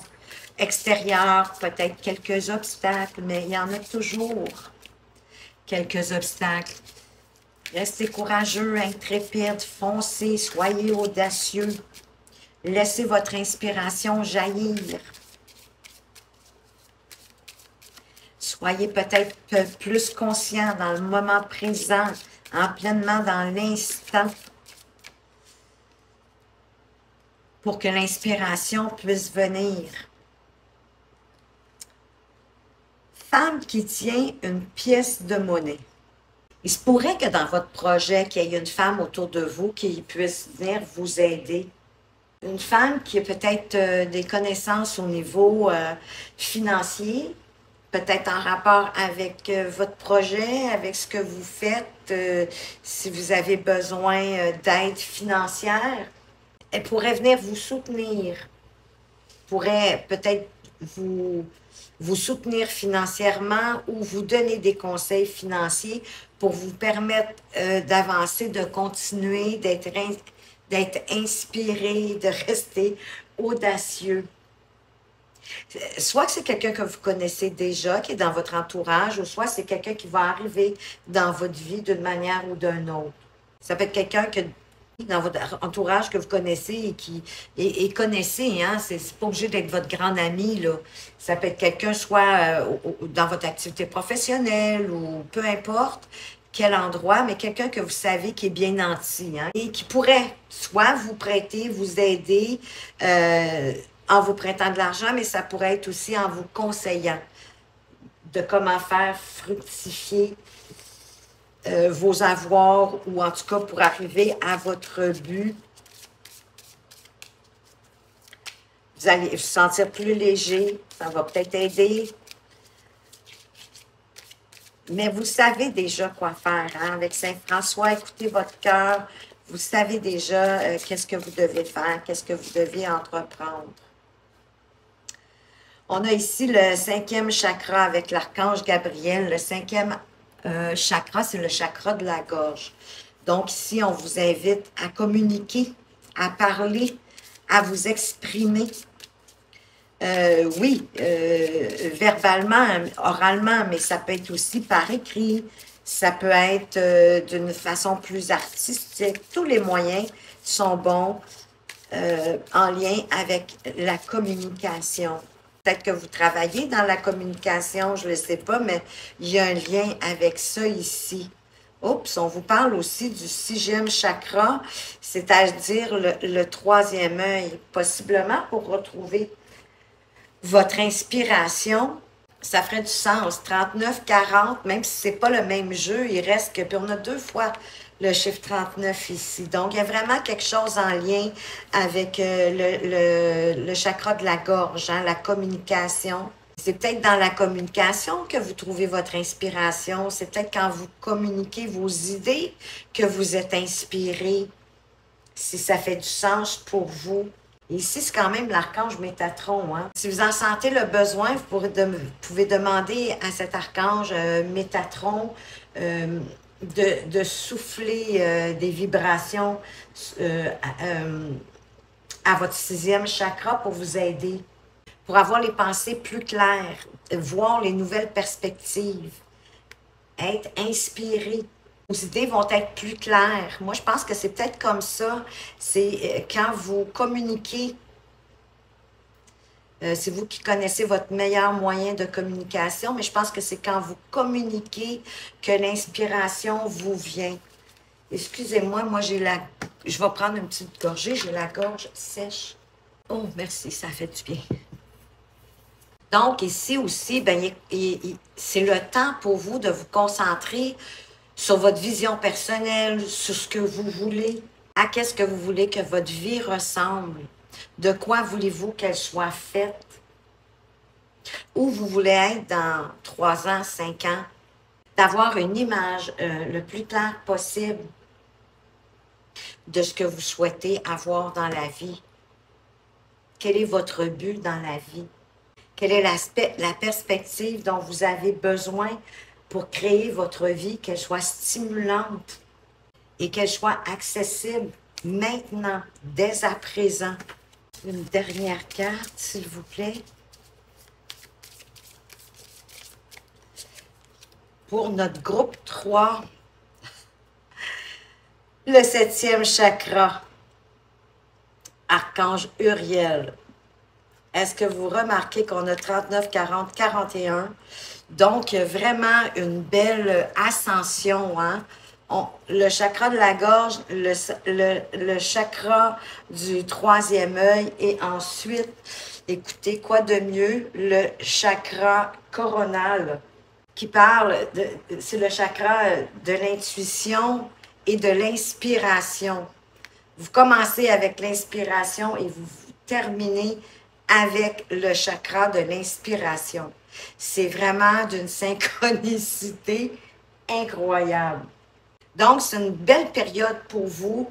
extérieures, peut-être quelques obstacles, mais il y en a toujours quelques obstacles. Restez courageux, intrépide, foncez, soyez audacieux. Laissez votre inspiration jaillir. Soyez peut-être plus conscient dans le moment présent, pleinement dans l'instant, pour que l'inspiration puisse venir. Femme qui tient une pièce de monnaie. Il se pourrait que dans votre projet, qu'il y ait une femme autour de vous qui puisse venir vous aider. Une femme qui a peut-être des connaissances au niveau financier, peut-être en rapport avec votre projet, avec ce que vous faites, si vous avez besoin d'aide financière. Elle pourrait venir vous soutenir, pourrait peut-être vous soutenir financièrement ou vous donner des conseils financiers pour vous permettre d'avancer, de continuer, d'être inspiré, de rester audacieux. Soit que c'est quelqu'un que vous connaissez déjà, qui est dans votre entourage, ou soit c'est quelqu'un qui va arriver dans votre vie d'une manière ou d'une autre. Ça peut être quelqu'un que dans votre entourage que vous connaissez et connaissez, hein, c'est pas obligé d'être votre grand ami, là. Ça peut être quelqu'un soit dans votre activité professionnelle ou peu importe quel endroit, mais quelqu'un que vous savez qui est bien nanti, hein, et qui pourrait soit vous prêter, vous aider en vous prêtant de l'argent, mais ça pourrait être aussi en vous conseillant de comment faire fructifier vos avoirs ou en tout cas pour arriver à votre but. Vous allez vous sentir plus léger, ça va peut-être aider. Mais vous savez déjà quoi faire, hein? Avec Saint-François, écoutez votre cœur. Vous savez déjà qu'est-ce que vous devez faire, qu'est-ce que vous devez entreprendre. On a ici le 5e chakra avec l'archange Gabriel, le 5e chakra, c'est le chakra de la gorge. Donc ici, on vous invite à communiquer, à parler, à vous exprimer. Oui, verbalement, oralement, mais ça peut être aussi par écrit, ça peut être d'une façon plus artistique. Tous les moyens sont bons en lien avec la communication. Peut-être que vous travaillez dans la communication, je ne le sais pas, mais il y a un lien avec ça ici. Oups, on vous parle aussi du 6e chakra, c'est-à-dire le 3e œil, possiblement pour retrouver votre inspiration. Ça ferait du sens. 39, 40, même si ce n'est pas le même jeu, il reste que... Puis on a 2 fois le chiffre 39 ici. Donc, il y a vraiment quelque chose en lien avec le chakra de la gorge, hein, la communication. C'est peut-être dans la communication que vous trouvez votre inspiration. C'est peut-être quand vous communiquez vos idées que vous êtes inspiré, si ça fait du sens pour vous. Et ici, c'est quand même l'archange Métatron. Hein? Si vous en sentez le besoin, vous pouvez demander à cet archange Métatron de souffler des vibrations à votre 6e chakra pour vous aider, pour avoir les pensées plus claires, voir les nouvelles perspectives, être inspiré. Vos idées vont être plus claires. Moi, je pense que c'est peut-être comme ça. C'est quand vous communiquez, c'est vous qui connaissez votre meilleur moyen de communication, mais je pense que c'est quand vous communiquez que l'inspiration vous vient. Excusez-moi, moi j'ai la... Je vais prendre une petite gorgée, j'ai la gorge sèche. Oh, merci, ça fait du bien. Donc, ici aussi, ben, c'est le temps pour vous de vous concentrer sur votre vision personnelle, sur ce que vous voulez, à qu'est-ce que vous voulez que votre vie ressemble, de quoi voulez-vous qu'elle soit faite, où vous voulez être dans 3 ans, 5 ans, d'avoir une image le plus claire possible de ce que vous souhaitez avoir dans la vie. Quel est votre but dans la vie? Quelle est la perspective dont vous avez besoin pour créer votre vie, qu'elle soit stimulante et qu'elle soit accessible maintenant, dès à présent. Une dernière carte, s'il vous plaît. Pour notre groupe 3, le 7e chakra, Archange Uriel. Est-ce que vous remarquez qu'on a 39, 40, 41? Donc, vraiment une belle ascension, hein? Le chakra de la gorge, le chakra du 3e œil et ensuite, écoutez, quoi de mieux? Le chakra coronal qui parle, c'est le chakra de l'intuition et de l'inspiration. Vous commencez avec l'inspiration et vous terminez avec le chakra de l'inspiration. C'est vraiment d'une synchronicité incroyable. Donc, c'est une belle période pour vous,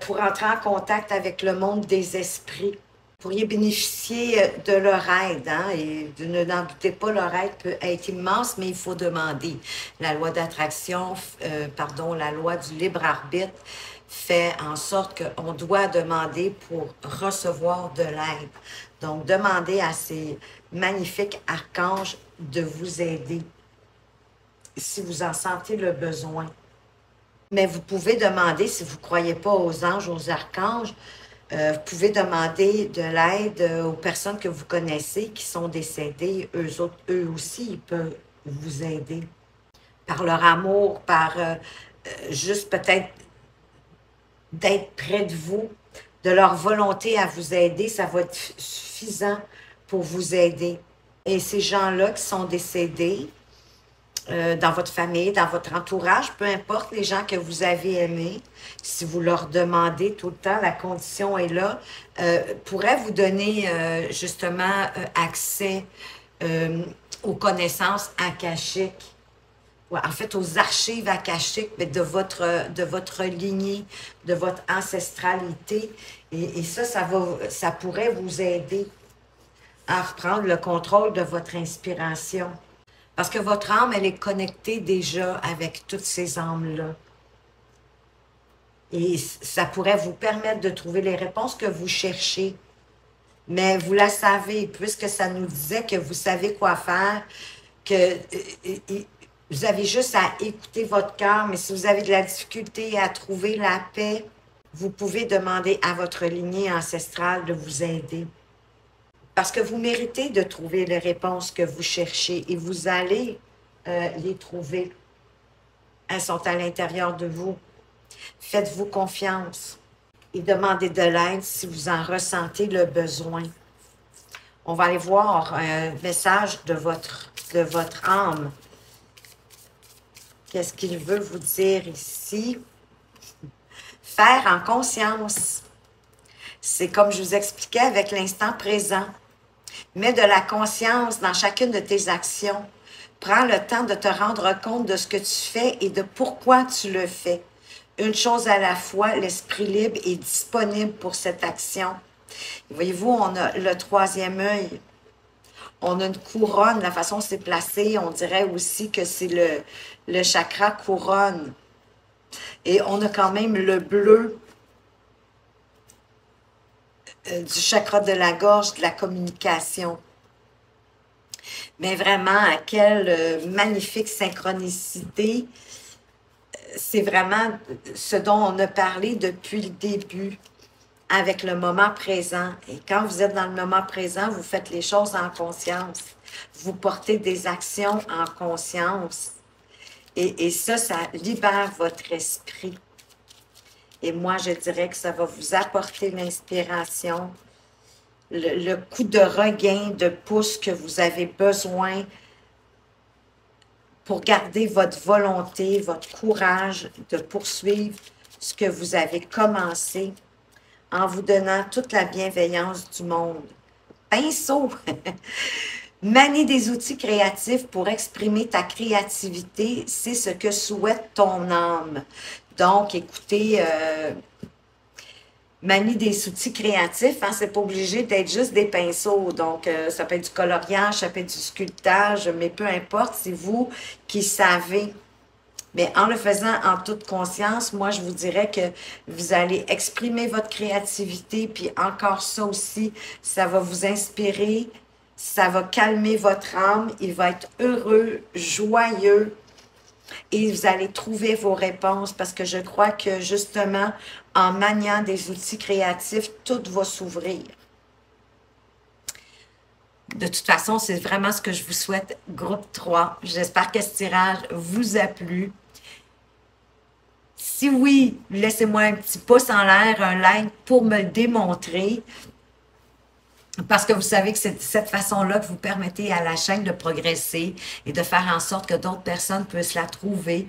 pour entrer en contact avec le monde des esprits. Vous pourriez bénéficier de leur aide, hein, et n'en doutez pas, leur aide peut être immense, mais il faut demander. La loi d'attraction, la loi du libre arbitre fait en sorte qu'on doit demander pour recevoir de l'aide. Donc, demandez à ces magnifiques archanges de vous aider si vous en sentez le besoin. Mais vous pouvez demander, si vous ne croyez pas aux anges, aux archanges, vous pouvez demander de l'aide aux personnes que vous connaissez qui sont décédées. Eux aussi, ils peuvent vous aider. Par leur amour, par juste peut-être d'être près de vous, de leur volonté à vous aider, ça va être suffisant pour vous aider. Et ces gens-là qui sont décédés, dans votre famille, dans votre entourage, peu importe les gens que vous avez aimés, si vous leur demandez tout le temps, la condition est là, pourrait vous donner justement accès aux connaissances akashiques, en fait aux archives akashiques de votre lignée, de votre ancestralité. Et ça pourrait vous aider à reprendre le contrôle de votre inspiration. Parce que votre âme, elle est connectée déjà avec toutes ces âmes-là. Et ça pourrait vous permettre de trouver les réponses que vous cherchez. Mais vous la savez, puisque ça nous disait que vous savez quoi faire, que vous avez juste à écouter votre cœur, mais si vous avez de la difficulté à trouver la paix, vous pouvez demander à votre lignée ancestrale de vous aider. Parce que vous méritez de trouver les réponses que vous cherchez et vous allez les trouver. Elles sont à l'intérieur de vous. Faites-vous confiance et demandez de l'aide si vous en ressentez le besoin. On va aller voir un message de votre âme. Qu'est-ce qu'il veut vous dire ici? Faire en conscience. C'est comme je vous expliquais avec l'instant présent. Mets de la conscience dans chacune de tes actions. Prends le temps de te rendre compte de ce que tu fais et de pourquoi tu le fais. Une chose à la fois, l'esprit libre est disponible pour cette action. Voyez-vous, on a le troisième œil. On a une couronne, la façon dont c'est placé, on dirait aussi que c'est le chakra couronne. Et on a quand même le bleu du chakra de la gorge, de la communication. Mais vraiment, quelle magnifique synchronicité. C'est vraiment ce dont on a parlé depuis le début, avec le moment présent. Et quand vous êtes dans le moment présent, vous faites les choses en conscience. Vous portez des actions en conscience. Et ça libère votre esprit. Et moi, je dirais que ça va vous apporter l'inspiration, le coup de regain, de pouce que vous avez besoin pour garder votre volonté, votre courage de poursuivre ce que vous avez commencé en vous donnant toute la bienveillance du monde. Pinceau! Manie des outils créatifs pour exprimer ta créativité, c'est ce que souhaite ton âme. Donc, écoutez, manie des outils créatifs, hein, c'est pas obligé d'être juste des pinceaux. Donc, ça peut être du coloriage, ça peut être du sculptage, mais peu importe, c'est vous qui savez. Mais en le faisant en toute conscience, moi, je vous dirais que vous allez exprimer votre créativité, puis encore ça aussi, ça va vous inspirer, ça va calmer votre âme, il va être heureux, joyeux, et vous allez trouver vos réponses parce que je crois que justement, en maniant des outils créatifs, tout va s'ouvrir. De toute façon, c'est vraiment ce que je vous souhaite, groupe 3. J'espère que ce tirage vous a plu. Si oui, laissez-moi un petit pouce en l'air, un like pour me le démontrer. Parce que vous savez que c'est de cette façon-là que vous permettez à la chaîne de progresser et de faire en sorte que d'autres personnes puissent la trouver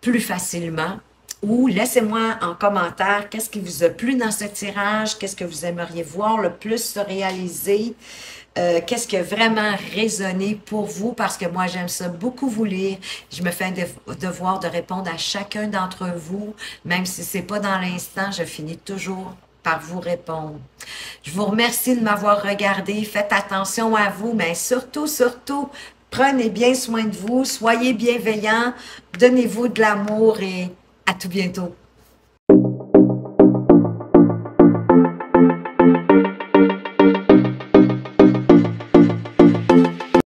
plus facilement. Ou laissez-moi en commentaire qu'est-ce qui vous a plu dans ce tirage, qu'est-ce que vous aimeriez voir le plus se réaliser, qu'est-ce qui a vraiment résonné pour vous, parce que moi j'aime ça beaucoup vous lire. Je me fais un devoir de répondre à chacun d'entre vous, même si ce n'est pas dans l'instant, je finis toujours par vous répondre. Je vous remercie de m'avoir regardé. Faites attention à vous, mais surtout, prenez bien soin de vous. Soyez bienveillants. Donnez-vous de l'amour et à tout bientôt.